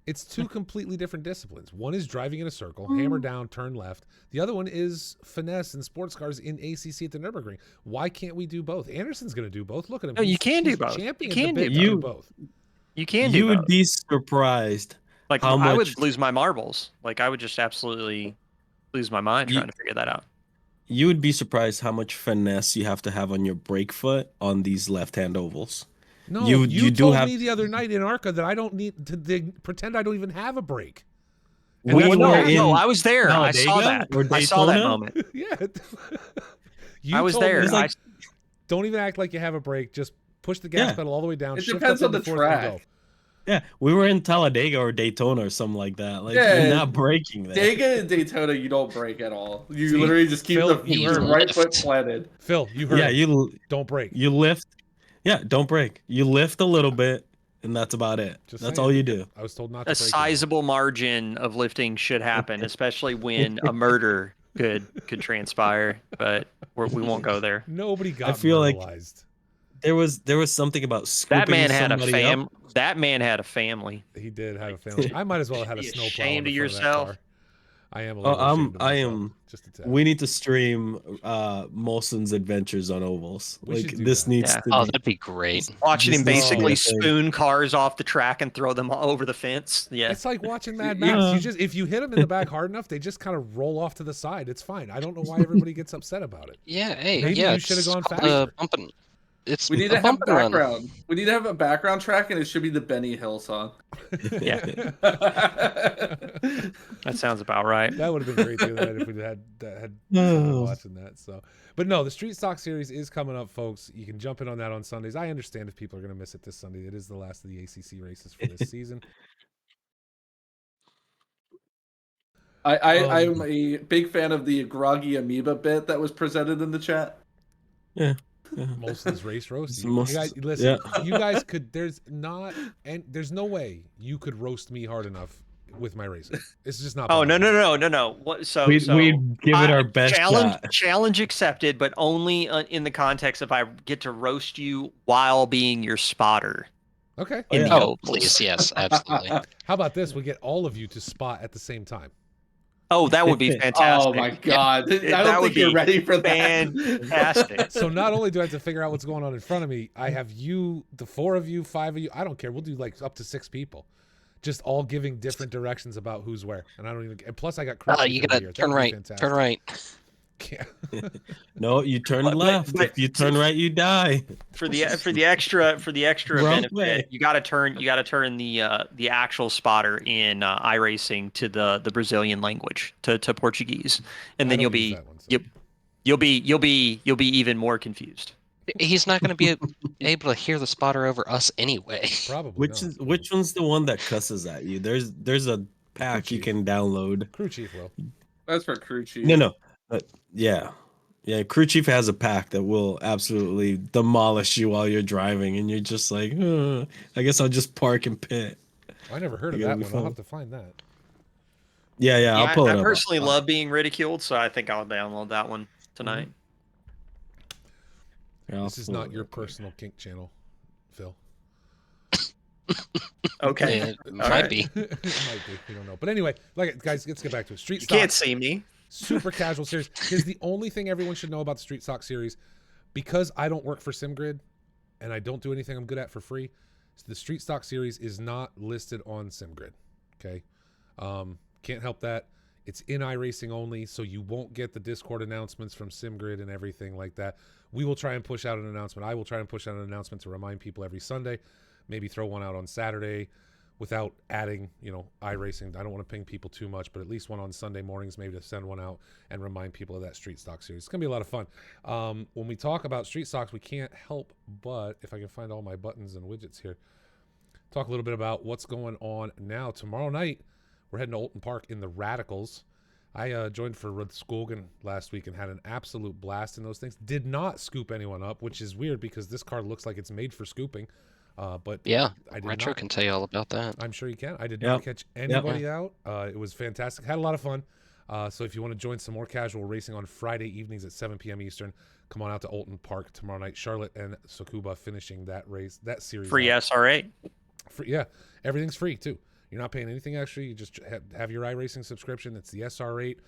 It's 2 completely different disciplines. One is driving in a circle, hammer down, turn left. The other one is finesse and sports cars in ACC at the Nürburgring. Why can't we do both? Anderson's going to do both. Look at him. No, you can do both. Champion You can do both. You can do You would both. be surprised. Like, how I much would lose my marbles. Like, I would just absolutely lose my mind trying to figure that out. you would be surprised how much finesse you have to have on your brake foot on these left-hand ovals. No, You you do told have- me the other night in ARCA that I don't need to pretend I don't even have a brake. We that's were why- in I was there. I saw Talladega that. or I saw that Daytona? moment. Yeah. You I was told there. me, like- don't even act like you have a brake. Just push the gas Yeah. pedal all the way down. It shift depends up on the into fourth and track. go. Yeah, we were in Talladega or Daytona or something like that. Like, Yeah. you're not braking there. Daytona and Daytona, you don't brake at all. You See, literally just keep Phil, the you your heard right lift. foot planted. Phil, you heard. Yeah, him. Don't brake. you lift. Yeah, don't brake. You lift a little bit, and that's about it. Just That's saying. all you do. I was told not to A brake. sizable margin of lifting should happen, especially when a murder could transpire. But we won't go there. Nobody got I feel like- myrtleized. There was something about scooping That man had a somebody up. That man had a family. He did have a family. I might as well have had a Be snowplow. ashamed in of front that yourself. car. I am a Oh, little ashamed of I myself, am- just a tad. We need to stream Molson's adventures on ovals. We should Like do this that. needs Yeah. to Oh, be. that'd be great. Watching him This is basically the thing. spoon cars off the track and throw them over the fence. Yeah. It's like watching Mad Yeah. Max. You just if you hit them in the back hard enough, they just kind of roll off to the side. It's fine. I don't know why everybody gets upset about it. Yeah, hey, Maybe yeah. you shoulda it's gone called, faster. bumping. It's We need a to have bump and run. background. We need to have a background track, and it should be the Benny Hill song. Yeah. That sounds about right. That would have been great the other night if we had Oh. watching that. So, but no, the Street Stock Series is coming up, folks. You can jump in on that on Sundays. I understand if people are going to miss it this Sunday. It is the last of the ACC races for this season. I'm a big fan of the groggy amoeba bit that was presented in the chat. Yeah. Molson's race roast. It's You most- guys, listen, yeah. you guys could. There's no way you could roast me hard enough with my racing. It's just not. Oh no possible. no! What? So We'd give it I- our best shot. Challenge accepted, but only in the context of I get to roast you while being your spotter. Okay. Yeah. Oh, please, yes, absolutely. How about this? We get all of you to spot at the same time. Oh, that would be fantastic. Oh my god! I That don't would think you're be ready for that. fantastic. So not only do I have to figure out what's going on in front of me, I have you, the 4 of you, 5 of you. I don't care. We'll do like up to 6 people, just all giving different directions about who's where. And I don't even. And plus, I got crew chief You over gotta here. turn That'd be right. fantastic. Turn right. Yeah. No, you turn But- left. but- If you turn right, you die. For the extra Wrong benefit, way. you got to turn the actual spotter in iRacing to the Brazilian language to Portuguese, and then I you'll don't use be that one, so. you'll be even more confused. He's not going to be able to hear the spotter over us anyway. Probably Which one's the one that cusses at you? There's a pack you chief. can download. Crew chief will. That's for crew chief. No. Yeah. Crew chief has a pack that will absolutely demolish you while you're driving, and you're just like, I guess I'll just park and pit. I never heard of It'll that be one. I'll fun. have to find that. Yeah, I'll pull it I up. personally love being ridiculed, so I think I'll download that one tonight. Yeah, I'll This is pull not it your real quick. personal kink channel, Phil. Okay, It All might right. be. It might be. We don't know. But anyway, guys, let's get back to it. Street You Stock, can't see me. super casual series. Here's the only thing everyone should know about the Street Stock series. Because I don't work for SimGrid and I don't do anything I'm good at for free, so the Street Stock series is not listed on SimGrid. Okay? Can't help that. It's in iRacing only, so you won't get the Discord announcements from SimGrid and everything like that. We will try and push out an announcement. I will try and push out an announcement to remind people every Sunday. Maybe throw one out on Saturday without adding, iRacing. I don't want to ping people too much, but at least one on Sunday mornings, maybe to send one out and remind people of that Street Stock series. It's going to be a lot of fun. When we talk about Street Stocks, we can't help but, if I can find all my buttons and widgets here, talk a little bit about what's going on now. Tomorrow night, we're heading to Olton Park in the Radicals. I joined for Skogan last week and had an absolute blast in those things. Did not scoop anyone up, which is weird because this car looks like it's made for scooping. But Yeah, I did Retro not. can tell you all about that. I'm sure you can. I did Yep. not catch anybody out. It was fantastic. Had a lot of fun. So if you want to join some more casual racing on Friday evenings at 7 p.m. Eastern, come on out to Olton Park tomorrow night. Charlotte and Tsukuba finishing that series. Free out. SR8. Free, yeah, everything's free too. You're not paying anything extra. You just have your iRacing subscription. It's the SR8.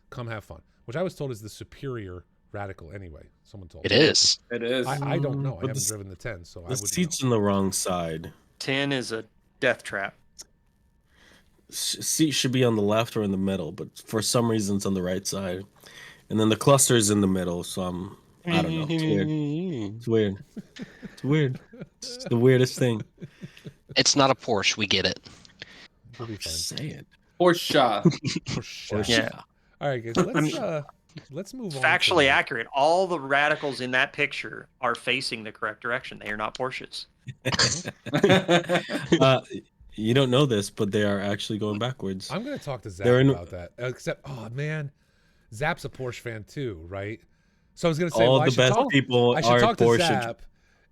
Come have fun. Which I was told is the superior Radical anyway. Someone told It me. is. It is. I don't know. I But haven't driven the 10, so I The wouldn't seat's know. on the wrong side. 10 is a death trap. Seat should be on the left or in the middle, but for some reason it's on the right side. And then the cluster is in the middle, so I don't know. It's weird. It's weird. It's weird. It's the weirdest thing. It's not a Porsche. We get it. We'll be fine. Just saying. Horse For sure. Yeah. All right, guys. Let's move It's on. factually to accurate. All the radicals in that picture are facing the correct direction. They are not Porsches. You don't know this, but they are actually going backwards. I'm going to talk to Zap They're in- about that. Except, oh man, Zap's a Porsche fan too, right? So I was going to say, All well, the best people I should are talk to Porsche. Zap,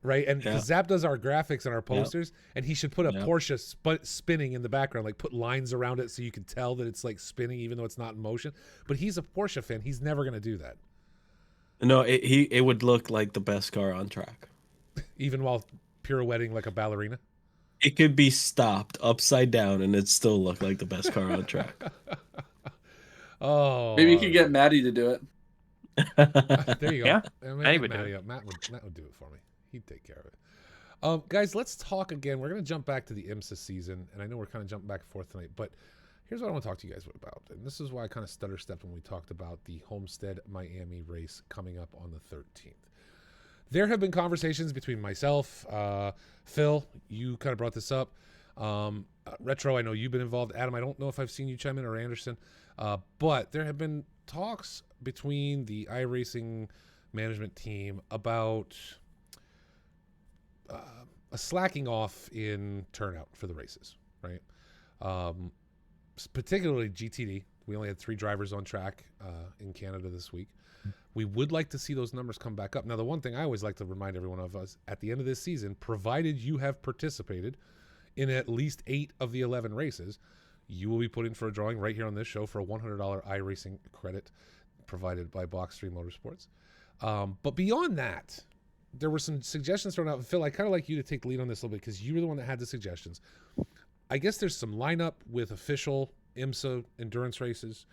right? And Yeah. Zap does our graphics and our posters, and he should put a Yep. Porsche spinning in the background, like put lines around it so you can tell that it's like spinning, even though it's not in motion. But he's a Porsche fan. He's never going to do that, No, it would look like the best car on track. even while pirouetting like a ballerina. It could be stopped upside down and it still look like the best car on track. Oh, Maybe you could get Maddie to do it. there you go. Yeah, Matt Maddie would do Matty up. Matt would do it for me. He'd take care of it. Guys, let's talk again. We're going to jump back to the IMSA season, and I know we're kind of jumping back and forth tonight, but here's what I want to talk to you guys about. And this is why I kind of stutter-stepped when we talked about the Homestead Miami race coming up on the 13th. There have been conversations between myself, Phil, you kind of brought this up. Retro, I know you've been involved. Adam, I don't know if I've seen you chime in, or Anderson, but there have been talks between the iRacing management team about a slacking off in turnout for the races, right? Particularly GTD. We only had 3 drivers on track in Canada this week. We would like to see those numbers come back up. Now, the one thing I always like to remind everyone of is at the end of this season, provided you have participated in at least 8 of the 11 races, you will be put in for a drawing right here on this show for a $100 iRacing credit provided by Box3 Motorsports. But beyond that, there were some suggestions thrown out. Phil, I kind of like you to take the lead on this a little bit because you were the one that had the suggestions. I guess there's some lineup with official IMSA endurance races.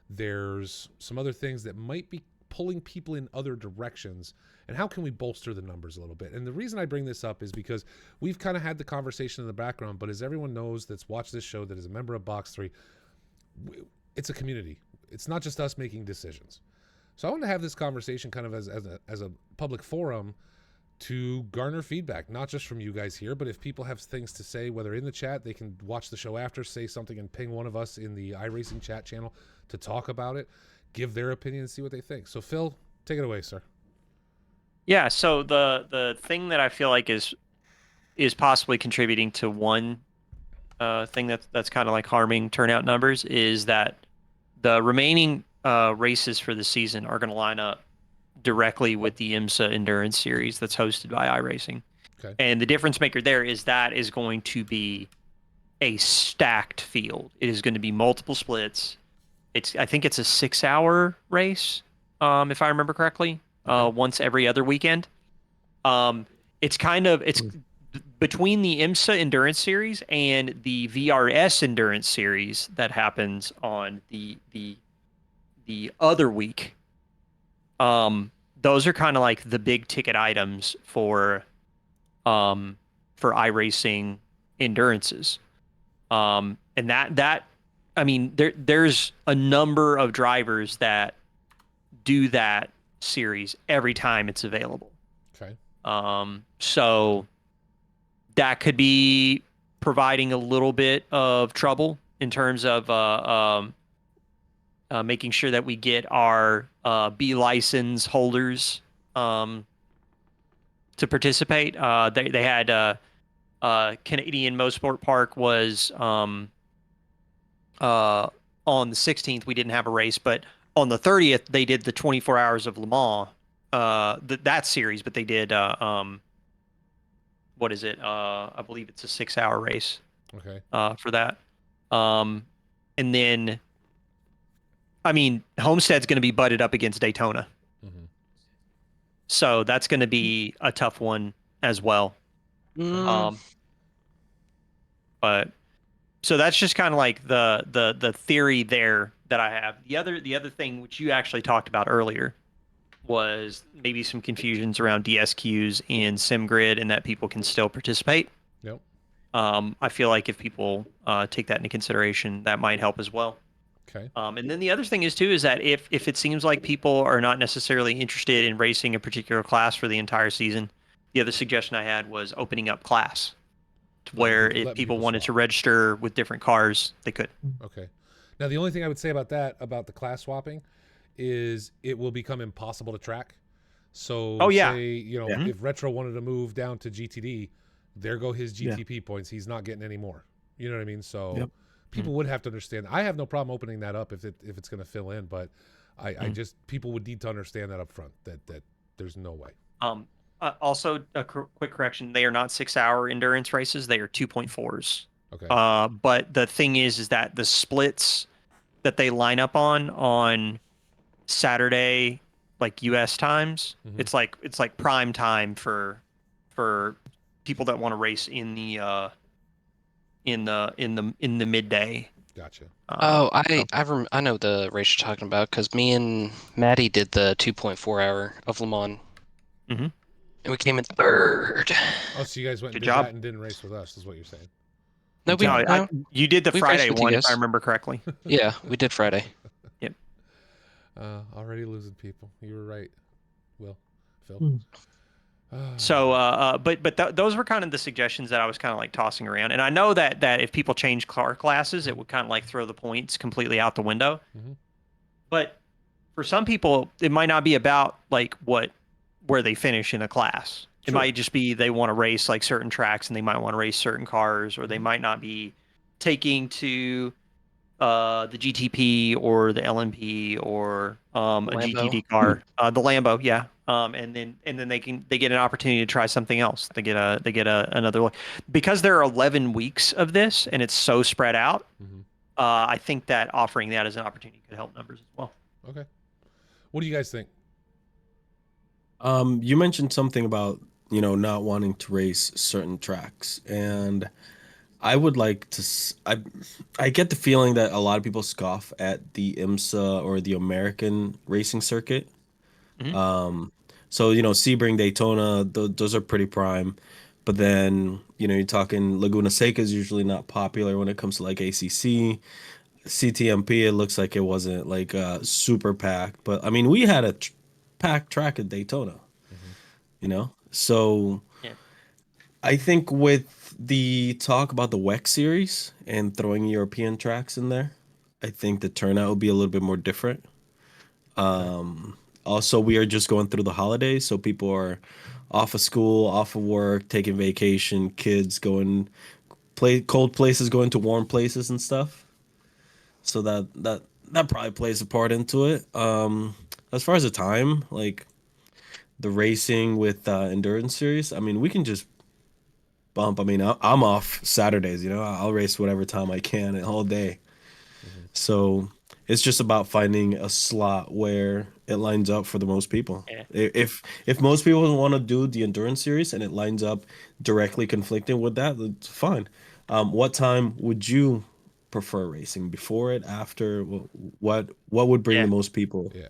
There's some other things that might be pulling people in other directions. And how can we bolster the numbers a little bit? And the reason I bring this up is because we've kind of had the conversation in the background, but as everyone knows that's watched this show, that is a member of Box3, it's a community. It's not just us making decisions. So I want to have this conversation kind of as a public forum to garner feedback, not just from you guys here, but if people have things to say, whether in the chat, they can watch the show after, say something, and ping one of us in the iRacing chat channel to talk about it, give their opinion, and see what they think. So Phil, take it away, sir. Yeah, so the thing that I feel like is possibly contributing to one thing that's kind of like harming turnout numbers is that the remaining races for the season are going to line up directly with the IMSA Endurance Series that's hosted by iRacing. Okay. And the difference maker there is that is going to be a stacked field. It is going to be multiple splits. I think it's a 6-hour race, if I remember correctly, once every other weekend. It's between the IMSA Endurance Series and the VRS Endurance Series that happens on the other week. Those are kind of like the big ticket items for iRacing endurances. And that I mean, there's a number of drivers that do that series every time it's available. Okay. So that could be providing a little bit of trouble in terms of making sure that we get our B license holders to participate. They had Canadian Motorsport Park was on the 16th. We didn't have a race, but on the 30th they did the 24 Hours of Le Mans, that series. But they did what is it? I believe it's a 6-hour race. Okay. For that, and then. I mean, Homestead's going to be butted up against Daytona. Mm-hmm. So that's going to be a tough one as well. But so that's just kind of like the theory there that I have. The other thing which you actually talked about earlier was maybe some confusions around DSQs in SimGrid and that people can still participate. Yep. I feel like if people take that into consideration, that might help as well. Okay. And then the other thing is too is that if it seems like people are not necessarily interested in racing a particular class for the entire season, the other suggestion I had was opening up class to where if people wanted to register with different cars, they could. Okay. Now the only thing I would say about the class swapping is it will become impossible to track. So say, if Retro wanted to move down to GTD, there go his GTP points. He's not getting any more. You know what I mean? So people would have to understand. I have no problem opening that up if it's going to fill in, but I just people would need to understand that up front that there's no way. Also, a quick correction: they are not 6-hour endurance races; they are 2.4s. Okay. But the thing is that the splits that they line up on Saturday, like U.S. times, it's like prime time for people that want to race in the midday. Gotcha. I know the race you're talking about because me and Maddie did the 2.4 hour of Le Mans. Mm-hmm. And we came in third. Oh, so you guys went and Good did job. that and didn't race with us, is what you're saying? No, you did the we Friday raced with one, you if guys. I remember correctly. Yeah, we did Friday. Yep. Already losing people. You were right, Will, Phil. So, but those were kind of the suggestions that I was kind of like tossing around, and I know that if people change car classes, it would kind of like throw the points completely out the window. Mm-hmm. But for some people, it might not be about like where they finish in a class. It might just be they want to race like certain tracks, and they might want to race certain cars, or they might not be taking to the GTP or the LMP or a GTD car, the Lambo, yeah. And then they get an opportunity to try something else. They get another look because there are 11 weeks of this and it's so spread out. Mm-hmm. I think that offering that as an opportunity could help numbers as well. Okay. What do you guys think? You mentioned something about, not wanting to race certain tracks, and I would like to. I get the feeling that a lot of people scoff at the IMSA or the American racing circuit. Mhm. So Sebring, Daytona, those are pretty prime, but then you're talking Laguna Seca is usually not popular when it comes to like ACC, CTMP. It looks like it wasn't like super packed, but I mean we had a packed track at Daytona. Hmm. So Yeah. I think with the talk about the WEC series and throwing European tracks in there, I think the turnout will be a little bit more different. Okay. Also, we are just going through the holidays, so people are off of school, off of work, taking vacation, kids going play cold places, going to warm places and stuff. So that probably plays a part into it. As far as the time, like the racing with endurance series, I mean, we can just bump. I mean, I'm off Saturdays, I'll race whatever time I can all day. Hmm. So it's just about finding a slot where it lines up for the most people. Yeah. If most people want to do the endurance series and it lines up directly conflicting with that, that's fine. What time would you prefer racing? Before it, after? What would bring the Yeah. most people? Yeah.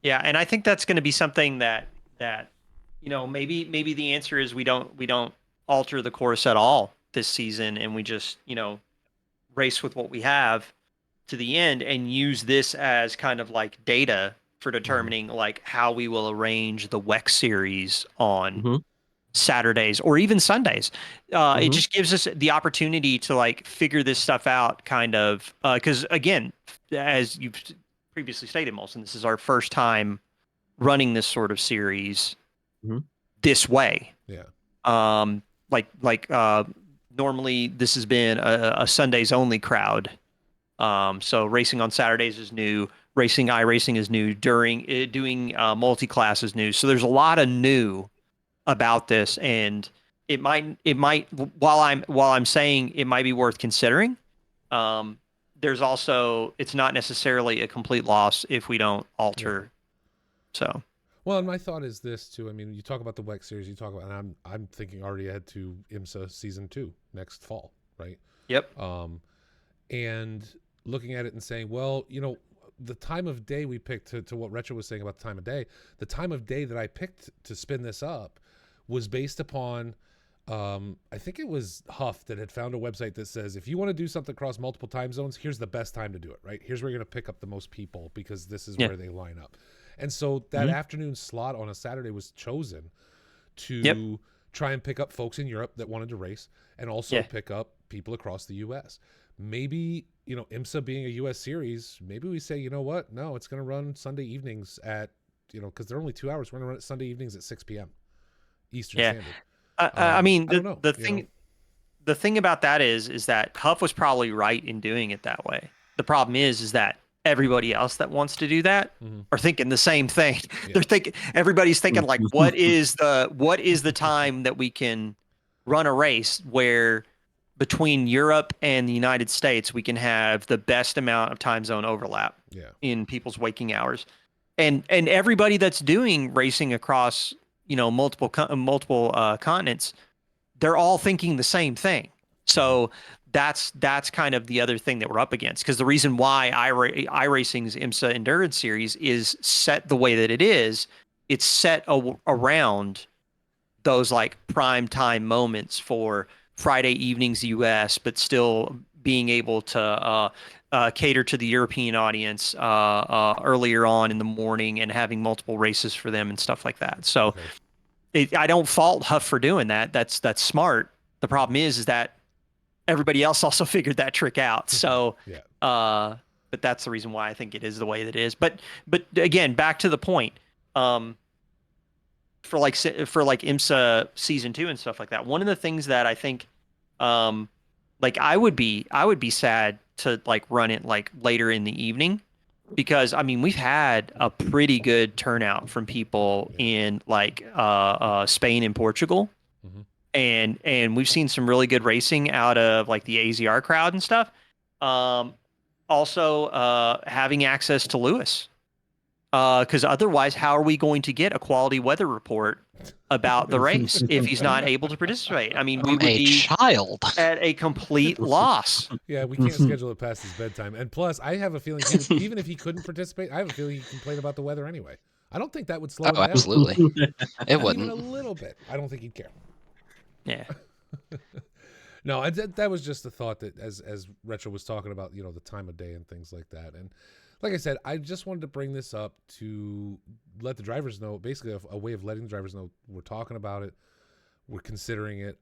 Yeah, and I think that's going to be something that maybe the answer is we don't alter the course at all this season, and we just race with what we have to the end and use this as kind of like data for Hmm. determining like how we will arrange the WEC series on Hmm. Saturdays or even Sundays. It Hmm. just gives us the opportunity to like figure this stuff out, kind of. Because again, as you've previously stated, Molson, this is our first time running this sort of series Hmm. this way. Yeah. Like normally this has been a Sundays only crowd. So racing on Saturdays is new. Racing iRacing is new. Doing multi-class is new. So there's a lot of new about this, and it might while I'm saying it might be worth considering. Um, there's also it's not necessarily a complete loss if we don't Yeah. alter. So Well, and my thought is this too. I mean, you talk about the WEC series, you talk about, and I'm thinking already ahead to IMSA season 2 next fall, right? yep, Um, and looking at it and saying, well, the time of day we picked, to what Retro was saying about the time of day, the time of day that I picked to spin this up was based upon, I think it was Huff that had found a website that says, if you want to do something across multiple time zones, here's the best time to do it, right? Here's where you're going to pick up the most people because this is yeah, where they line up. And so that Hmm. afternoon slot on a Saturday was chosen yep, to try and pick up folks in Europe that wanted to race and also yeah, pick up people across the US. Maybe, IMSA being a US series, maybe we say, you know what? No, it's going to run Sunday evenings at, because they're only 2 hours. We're going to run it Sunday evenings at 6 p.m. Eastern yeah. Standard. I mean, I don't know, the thing about that is that Huff was probably right in doing it that way. The problem is that everybody else that wants to do that Mhm. are thinking the same thing. Yeah. They're thinking everybody's thinking like, what is the time that we can run a race where between Europe and the United States we can have the best amount of time zone overlap Yeah. in people's waking hours, and everybody that's doing racing across multiple continents, they're all thinking the same thing. Mhm. So that's kind of the other thing that we're up against, because the reason why iRacing's IMSA Endurance Series is set the way that it is, it's set around those like prime time moments for Friday evenings US, but still being able to cater to the European audience earlier on in the morning and having multiple races for them and stuff like that. So Okay. I don't fault Huff for doing that. That's smart. The problem is that everybody else also figured that trick out. So, Yeah. uh, but that's the reason why I think it is the way that it is. But again, back to the point. Um, for like IMSA season 2 and stuff like that. One of the things that I think, um, like I would be sad to like run it like later in the evening, because I mean we've had a pretty good turnout from people Yeah. in like Spain and Portugal, Mhm. and we've seen some really good racing out of like the AZR crowd and stuff. Um, Also, having access to Lewis Because otherwise, how are we going to get a quality weather report about the race if he's not able to participate? I mean, we I'm would a be child. at a complete loss. Yeah, we can't schedule it past his bedtime. And plus, I have a feeling he would, even if he couldn't participate, I have a feeling he'd complain about the weather anyway. I don't think that would slow Oh, him down. absolutely. It Not even a wouldn't. little bit. I don't think he'd care. Yeah. No, that was just a thought that as Retro was talking about, you know, the time of day and things like that. And like I said, I just wanted to bring this up to let the drivers know, basically a way of letting the drivers know we're talking about it, we're considering it.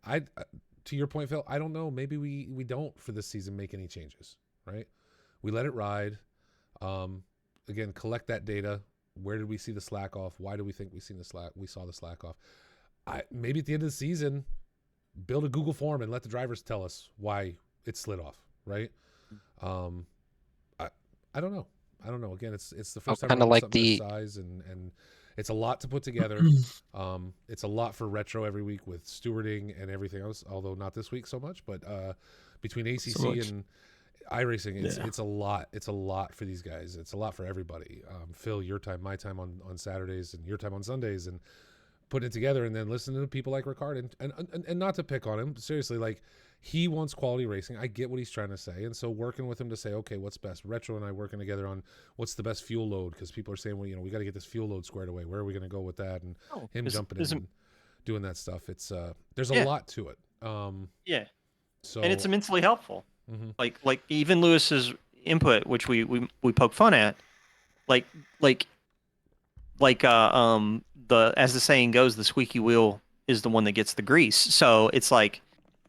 To your point, Phil, I don't know. Maybe we don't for this season make any changes, right? We let it ride. Again, collect that data. Where did we see the slack off? Why do we think we saw the slack off? Maybe at the end of the season, build a Google form and let the drivers tell us why it slid off, right? I don't know. I don't know. Again, it's the first time kinda around like something this the- size, and it's a lot to put together. It's a lot for Retro every week with stewarding and everything else. Although not this week so much, but between ACC and iRacing, it's a lot. It's a lot for these guys. It's a lot for everybody. Phil, your time, my time on Saturdays, and your time on Sundays, and putting it together, and then listening to people like Ricard, and not to pick on him, seriously, like, he wants quality racing. I get what he's trying to say, and so working with him to say, okay, what's best? Retro and I working together on what's the best fuel load, because people are saying, well, you know, we got to get this fuel load squared away. Where are we going to go with that? And him jumping in and doing that stuff. It's there's a lot to it. Yeah. So And it's immensely helpful. Mhm. Like even Lewis's input, which we poke fun at, like the as the saying goes, the squeaky wheel is the one that gets the grease. So it's like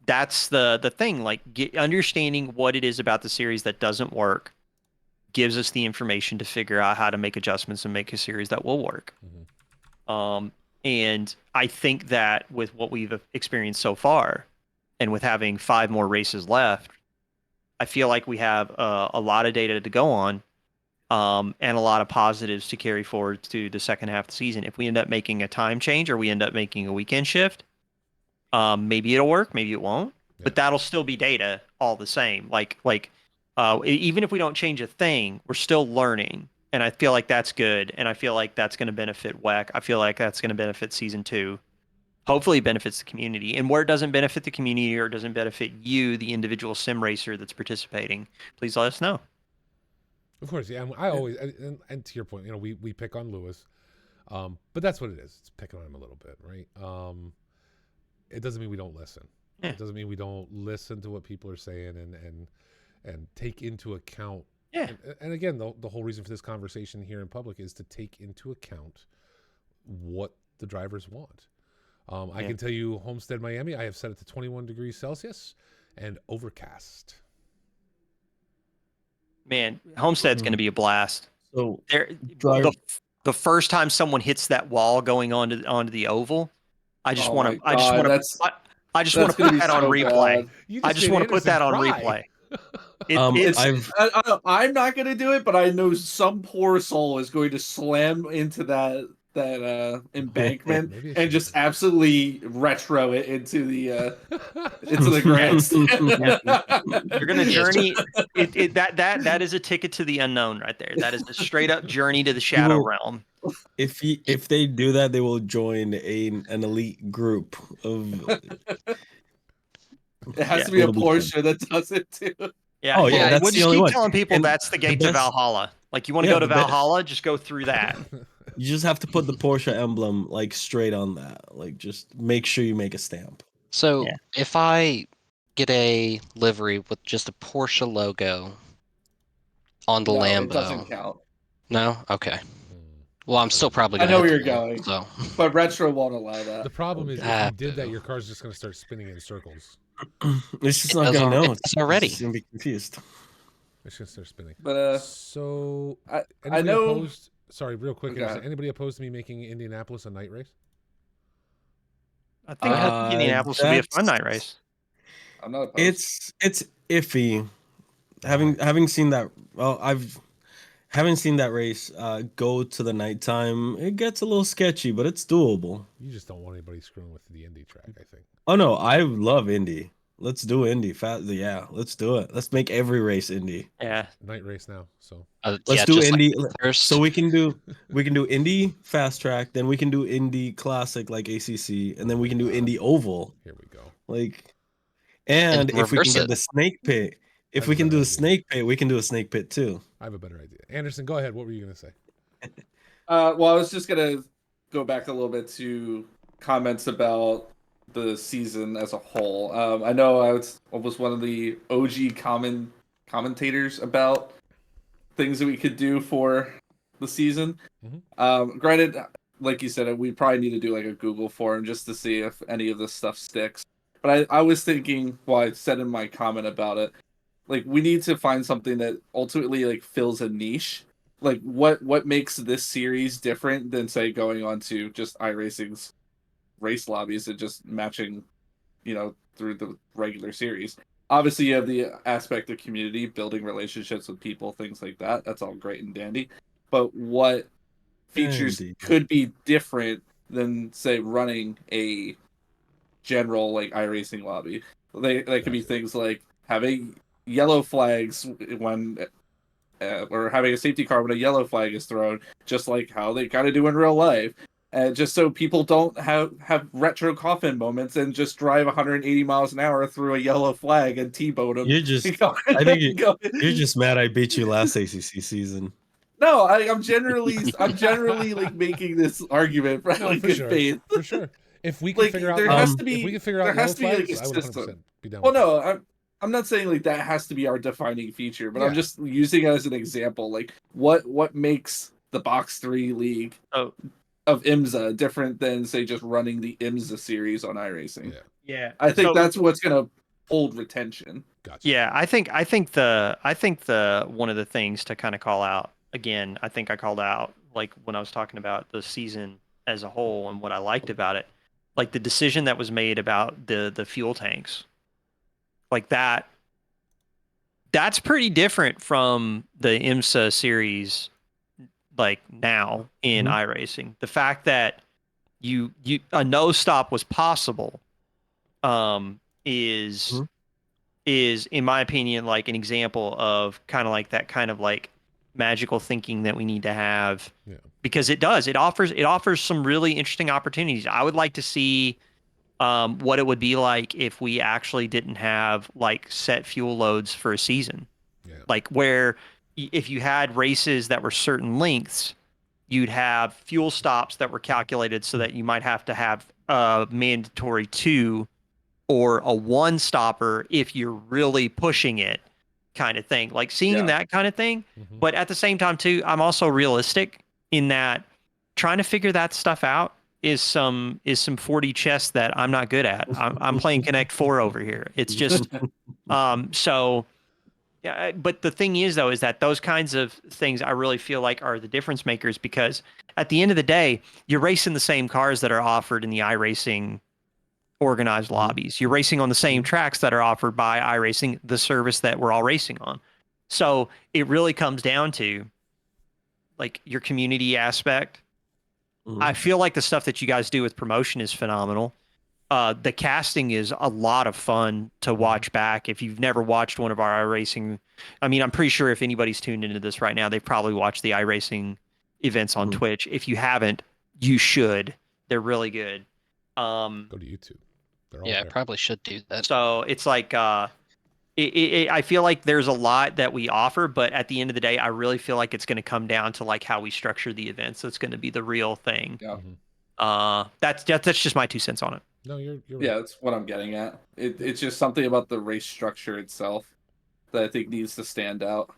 that's the thing. Like understanding what it is about the series that doesn't work gives us the information to figure out how to make adjustments and make a series that will work. And I think that with what we've experienced so far, and with having 5 more races left, I feel like we have a lot of data to go on, and a lot of positives to carry forward to the second half of the season. If we end up making a time change or we end up making a weekend shift, maybe it'll work, maybe it won't, but that'll still be data all the same. Even if we don't change a thing, we're still learning. And I feel like that's good. And I feel like that's going to benefit WEC. I feel like that's going to benefit season 2. Hopefully it benefits the community. And where it doesn't benefit the community or doesn't benefit you, the individual sim racer that's participating, please let us know. Of course, yeah. I always, and to your point, you know, we pick on Lewis, but that's what it is. It's picking on him a little bit, right? It doesn't mean we don't listen. Yeah. It doesn't mean we don't listen to what people are saying and take into account. Yeah. And again, the whole reason for this conversation here in public is to take into account what the drivers want. I can tell you, Homestead, Miami, I have set it to 21 degrees Celsius and overcast. Man, Homestead's going to be a blast. So the first time someone hits that wall going onto the oval, I just want to put that on replay. I just want to put that on replay. I'm not going to do it, but I know some poor soul is going to slam into that embankment and just absolutely retro it into the grandstand. You're gonna journey. That is a ticket to the unknown right there. That is a straight up journey to the shadow realm. If they do that, they will join an elite group of. It has to be a Porsche that does it too. Yeah. Oh yeah, that's we'll the just only keep one. telling people And that's the gate to Valhalla. Like you want to go to Valhalla, just go through that. You just have to put the Porsche emblem like straight on that. Like just make sure you make a stamp. So if I get a livery with just a Porsche logo on the Lambo, it doesn't count. No? Okay. Well, I'm still probably I gonna know where hit you're the wall, going, so. but retro won't allow that. The problem is if you did that, your car's just going to start spinning in circles. It's just not gonna know. It's already. It's gonna be confused. It's going to start spinning. But so I know. Opposed, sorry, real quick. Okay. Anybody opposed to me making Indianapolis a night race? I think Indianapolis would be a fun night race. I'm not opposed. It's iffy. Having seen that, having seen that race go to the nighttime, it gets a little sketchy, but it's doable. You just don't want anybody screwing with the Indy track, I think. Oh no, I love Indy. Let's do Indy. Yeah, let's do it. Let's make every race Indy. Yeah. Night race now. So Let's yeah, do just Indy. like first. So we can do Indy fast track, then we can do Indy classic like ACC, and then we can do Indy oval. here we go. Like, and if we can reverse get it. the snake pit, I if have we a can better do a idea. snake pit, we can do a snake pit too. I have a better idea. Anderson, go ahead. What were you gonna say? Well, I was just gonna go back a little bit to comments about the season as a whole. I know I was one of the OG commentators about things that we could do for the season. Granted, like you said, we probably need to do like a Google form just to see if any of this stuff sticks. But I was thinking, well, I said in my comment about it, like we need to find something that ultimately like fills a niche. Like what makes this series different than say going on to just iRacing's race lobbies and just matching, through the regular series. Obviously, you have the aspect of community, building relationships with people, things like that. That's all great and dandy. But what features Dandy. could be different than say running a general like iRacing lobby? They could be things like having yellow flags when or having a safety car when a yellow flag is thrown, just like how they kind of do in real life. Just so people don't have retro coffin moments and just drive 180 miles an hour through a yellow flag and T-bone them. I think you're just mad I beat you last ACC season. No, I'm generally like making this argument for No, like for good sure. faith. For sure. If we can Like figure out, there has to be, if we can figure there out has yellow to be like flags, a I would 100% system. be down. Well, with that. no, I'm not saying like that has to be our defining feature, but I'm Yeah. just using it as an example. Like what makes the Box 3 league Oh. of IMSA different than say just running the IMSA series on iRacing? Yeah. Yeah. I think So- that's what's gonna hold retention. Gotcha. Yeah, I think the one of the things to kind of call out again, I think I called out like when I was talking about the season as a whole and what I liked about it, like the decision that was made about the fuel tanks. Like that's pretty different from the IMSA series like now in iRacing. The fact that you a no stop was possible is in my opinion like an example of kind of like that kind of like magical thinking that we need to have. Yeah. Because it offers some really interesting opportunities. I would like to see what it would be like if we actually didn't have like set fuel loads for a season. Yeah. Like where if you had races that were certain lengths, you'd have fuel stops that were calculated so that you might have to have a mandatory 2 or a 1 stopper if you're really pushing it kind of thing. Like seeing that kind of thing. Mhm. But at the same time too, I'm also realistic in that trying to figure that stuff out is some 4D chess that I'm not good at. I'm playing Connect 4 over here. It's just so yeah, but the thing is though is that those kinds of things I really feel like are the difference makers, because at the end of the day, you're racing the same cars that are offered in the iRacing organized lobbies. You're racing on the same tracks that are offered by iRacing, the service that we're all racing on. So it really comes down to like your community aspect. I feel like the stuff that you guys do with promotion is phenomenal. The casting is a lot of fun to watch back. If you've never watched one of our iRacing, I mean, I'm pretty sure if anybody's tuned into this right now, they've probably watched the iRacing events on Twitch. If you haven't, you should. They're really good. Go to YouTube. They're all Yeah, I there. probably should do that. So it's like, I feel like there's a lot that we offer, but at the end of the day, I really feel like it's going to come down to like how we structure the events. That's going to be the real thing. Yeah. That's just my 2 cents on it. No, you're right. Yeah, that's what I'm getting at. It's just something about the race structure itself that I think needs to stand out.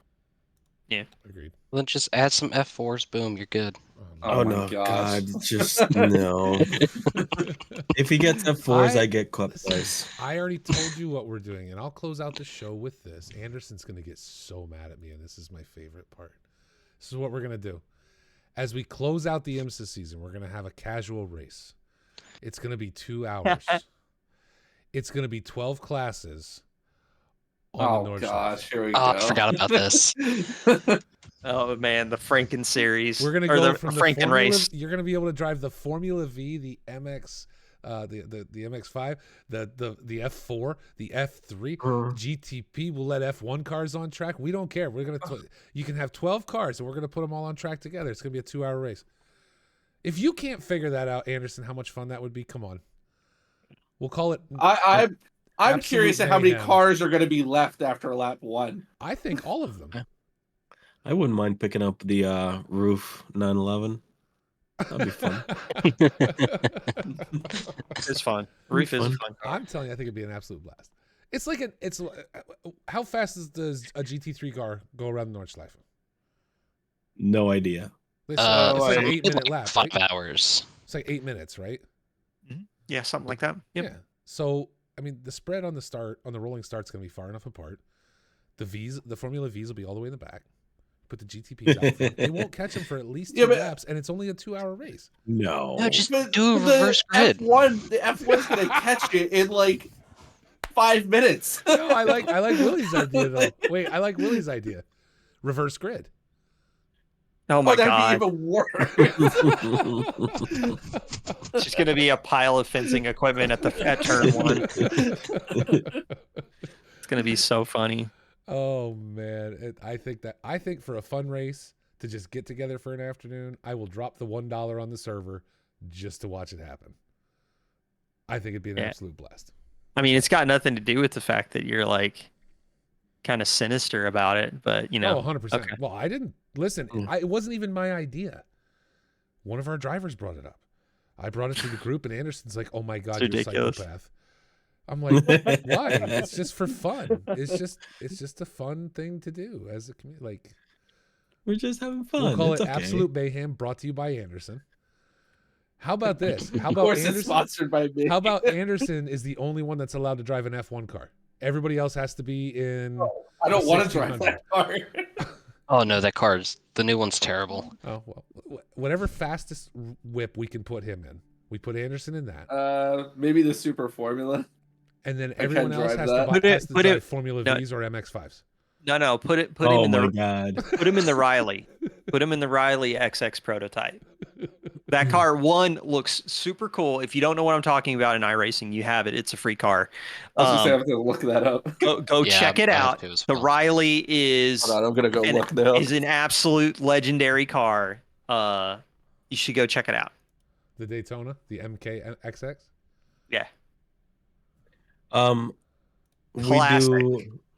Yeah. Agreed. Well, then just add some F4s. Boom, you're good. Oh, my no, gosh. God, just no. If he gets F4s, I get clip Listen, twice. I already told you what we're doing, and I'll close out the show with this. Anderson's going to get so mad at me, and this is my favorite part. This is what we're going to do. As we close out the IMSA season, we're going to have a casual race. It's going to be 2 hours. It's going to be 12 classes on the North gosh, Shore. here we Oh, go. I forgot about this. Oh man, the Franken series. We're going to or go the from the Franken Formula, race. you're going to be able to drive the Formula V, the MX, the MX5, the F4, the F3, GTP. We'll let F1 cars on track. We don't care. We're gonna. You can have 12 cars, and we're gonna put them all on track together. It's gonna be a 2-hour race. If you can't figure that out, Anderson, how much fun that would be? Come on. We'll call it. I'm curious at how many cars are going to be left after lap 1. I think all of them. I wouldn't mind picking up the roof 911. That'd be fun. It's fun. Reef is a fun car. I'm telling you, I think it'd be an absolute blast. It's like how fast does a GT3 car go around the Nordschleife? No idea. It's like an 8-minute lap. 5 right? hours. It's like 8 minutes, right? Yeah, something like that. Yep. Yeah. So I mean, the spread on the rolling start's going to be far enough apart. The Formula V's will be all the way in the back. Put the GTPs out front. They won't catch them for at least 2 laps, and it's only a 2-hour race. No. Just do a reverse grid. The F1's going to catch it in like 5 minutes. No, I like Willie's idea though. Wait, I like Willie's idea. Reverse grid. Oh my God. That'd be even worse. It's just gonna be a pile of fencing equipment at turn 1. It's gonna be so funny. Oh man, I think for a fun race to just get together for an afternoon, I will drop the $1 on the server just to watch it happen. I think it'd be an absolute blast. I mean, it's got nothing to do with the fact that you're like kind of sinister about it, but you know. Oh, 100%. Okay. Well, I didn't listen. It wasn't even my idea. One of our drivers brought it up. I brought it to the group, and Anderson's like, "Oh my God, you're a psychopath." I'm like, "Why? It's just for fun. It's just a fun thing to do as a community. Like, we're just having fun. We'll call it's it okay. Absolute Mayhem, brought to you by Anderson. How about this? How Of about course, Anderson? it's sponsored by me. How about Anderson is the only one that's allowed to drive an F1 car? Everybody else has to be in. I don't want to drive that car. Oh no, the new one's terrible. Oh well, whatever fastest whip we can put him in, we put Anderson in that. Maybe the Super Formula. And then everyone else has drive to drive Formula V's or MX5s. No, put him in the put him in the Riley. Put him in the Riley XX prototype. That car looks super cool. If you don't know what I'm talking about in iRacing, you have it. It's a free car. I was gonna say I have to look that up. Go check it out. The Riley is Hold on, I'm gonna go look now. Is an absolute legendary car. You should go check it out. The Daytona, the MK XX. Yeah.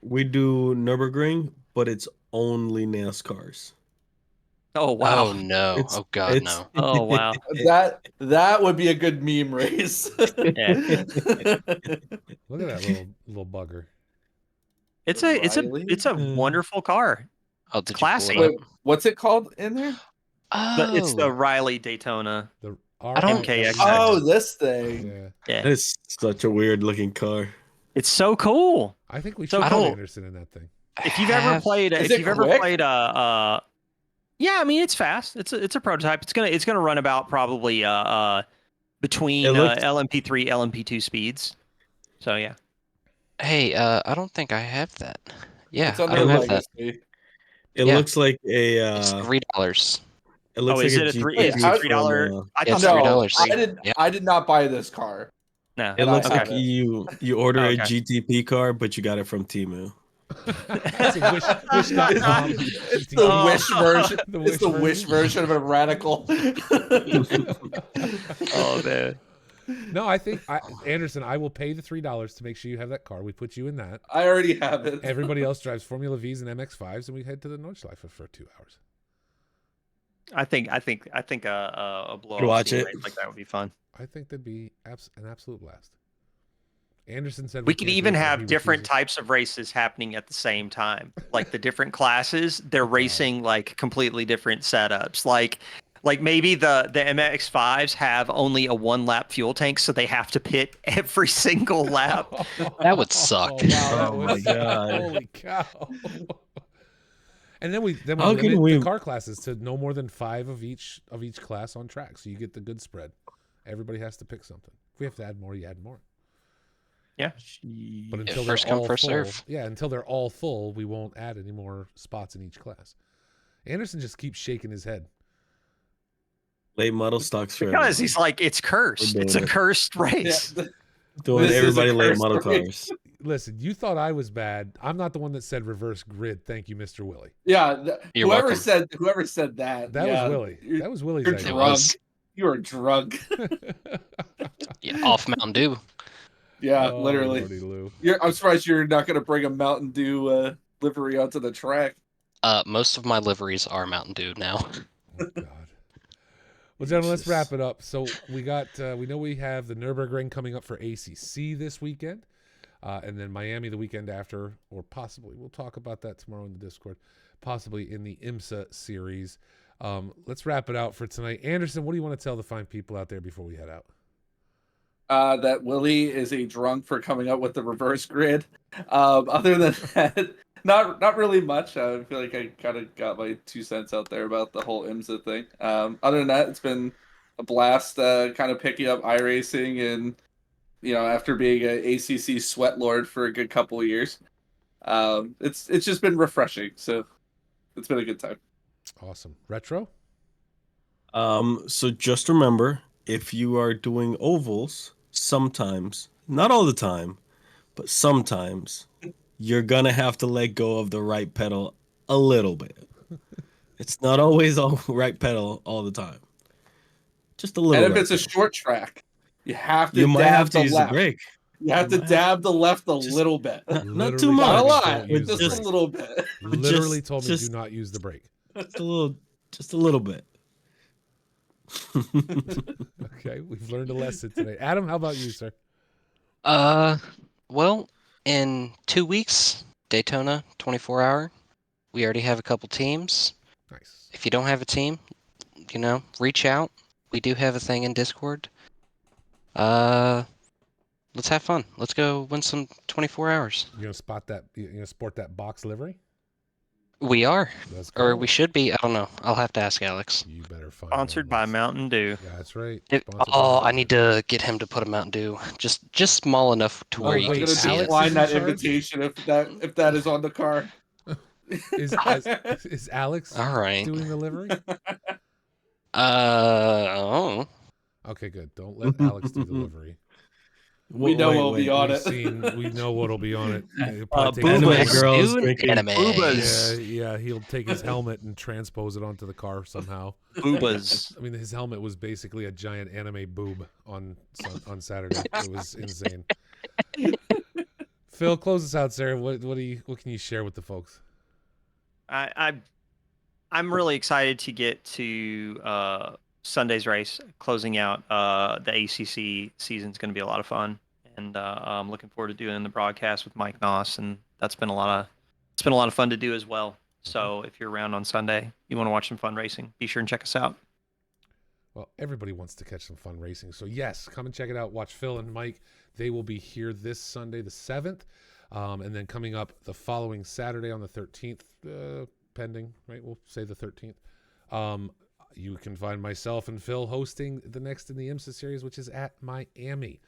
We do Nürburgring, but it's only NASCARs. Oh wow! Oh no! Oh god, no! Oh wow! that would be a good meme race. Yeah. Look at that little bugger. It's a wonderful car. Oh, did classy. Wait, what's it called in there? Oh, It's the Riley Daytona. The MKX. Oh, this thing. Yeah. It's such a weird looking car. It's so cool. I think we should put Anderson in that thing. If you've ever played, yeah, I mean it's fast. It's a prototype. It's gonna run about probably between LMP3, LMP2 speeds. So yeah. Hey, I don't think I have that. Yeah, I don't have that. It looks like a. It's $3. It looks like is it $3? I thought $3. I did not buy this car. No, it looks like you order a GTP car, but you got it from Temu. That's wish.com. It's the Wish version. It's the Wish version of a radical. Oh man. No, I think Anderson, I will pay the $3 to make sure you have that car. We put you in that. I already have it. Everybody else drives Formula V's and MX5s, and we head to the Nordschleife for 2 hours. I think a blow watch it like that would be fun. I think that'd be an absolute blast. Anderson said we could even have different types of races happening at the same time. Like the different classes, they're racing like completely different setups. Like maybe the MX5s have only a 1-lap fuel tank, so they have to pit every single lap. That would suck. Oh my god! Holy cow! And then we limit the car classes to no more than 5 of each class on track, so you get the good spread. Everybody has to pick something. If we have to add more, you add more. Yeah. But until first they're come, all first full, serve. yeah, until they're all full, we won't add any more spots in each class. Anderson just keeps shaking his head. Late model stocks for Because everyone. he's like, it's cursed. We're It's a doing it. cursed Yeah, race. Doing This is a everybody late curse model story. cars. Listen, you thought I was bad. I'm not the one that said reverse grid. Thank you, Mr. Willie. yeah. You're Whoever welcome. said that. That yeah, was Willie. That was Willie's You're It idea. was. drunk. You are drunk. Yeah, off Mountain Dew. Yeah, Oh, literally. Lordy Lou. I'm surprised you're not going to bring a Mountain Dew livery onto the track. Most of my liveries are Mountain Dew now. Oh, God. Well, gentlemen, let's Jesus. wrap it up. So we know we have the Nürburgring coming up for ACC this weekend, and then Miami the weekend after, or possibly we'll talk about that tomorrow in the Discord. Possibly in the IMSA series. Let's wrap it out for tonight. Anderson, what do you want to tell the fine people out there before we head out? That Willie is a drunk for coming up with the reverse grid. Other than that, not really much. I feel like I kind of got my 2 cents out there about the whole IMSA thing. Other than that, it's been a blast kind of picking up iRacing and, after being an ACC sweat lord for a good couple of years. It's just been refreshing. So it's been a good time. Awesome. Retro? So just remember, if you are doing ovals, sometimes, not all the time, but sometimes, you're gonna have to let go of the right pedal a little bit. It's not always all right pedal all the time. Just a little. And if right it's a pedal. short track, you have to You might dab have to the use left. the brake. You have You to might have dab the left a Just- little bit. Not Literally too told Not a me much. lot, don't use but the just a brake. little bit. Literally Just- told me just- do not use the brake. Just a little bit. Okay, we've learned a lesson today. Adam, how about you, sir? Well, in 2 weeks, Daytona 24-hour. We already have a couple teams. Nice. If you don't have a team, reach out. We do have a thing in Discord. Let's have fun. Let's go win some 24 hours. You gonna spot that? You gonna sport that box livery? We are, Let's go. or we should be. I don't know. I'll have to ask Alex. You better find Sponsored one by that's- Mountain Dew. Yeah, that's right. It- Sponsored by oh, I Mountain need Dew. to get him to put a Mountain Dew, just small enough to where Oh, you wait, I'm can gonna see Alex it. is decline in that charge? invitation if that is on the card. Is Alex All right. doing the livery? Oh. Okay, good. Don't let Alex do the livery. We know we'll be on it. We know what'll be on it. It'll probably take Boobas. his Anime helmet. girls Doing drinking anime. Boobas. Yeah, he'll take his helmet and transpose it onto the car somehow. Boobas. I mean, his helmet was basically a giant anime boob on Saturday. It was insane. Phil, close us out, sir. What can you share with the folks? I'm really excited to get to Sunday's race, closing out the ACC season is going to be a lot of fun, and I'm looking forward to doing the broadcast with Mike Noss, and it's been a lot of fun to do as well. So if you're around on Sunday, you want to watch some fun racing, be sure and check us out. Well, everybody wants to catch some fun racing. So, yes, come and check it out. Watch Phil and Mike. They will be here this Sunday, the 7th. And then coming up the following Saturday on the 13th, pending, right? We'll say the 13th. You can find myself and Phil hosting the next in the IMSA series, which is at Miami.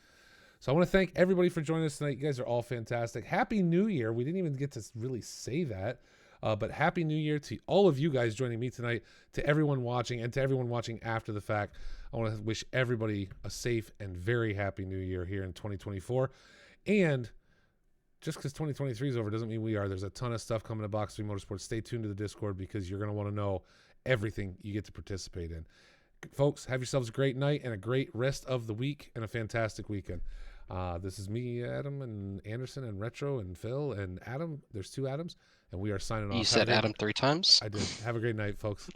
So I want to thank everybody for joining us tonight. You guys are all fantastic. Happy New Year. We didn't even get to really say that. But Happy New Year to all of you guys joining me tonight, to everyone watching, and to everyone watching after the fact. I want to wish everybody a safe and very happy New Year here in 2024. And just because 2023 is over doesn't mean we are. There's a ton of stuff coming to Box3 Motorsports. Stay tuned to the Discord because you're going to want to know everything you get to participate in. Folks, have yourselves a great night and a great rest of the week and a fantastic weekend. This is me, Adam, and Anderson, and Retro, and Phil, and Adam. There's 2 Adams, and we are signing off. You said Adam 3 times? I did. Have a great night, folks.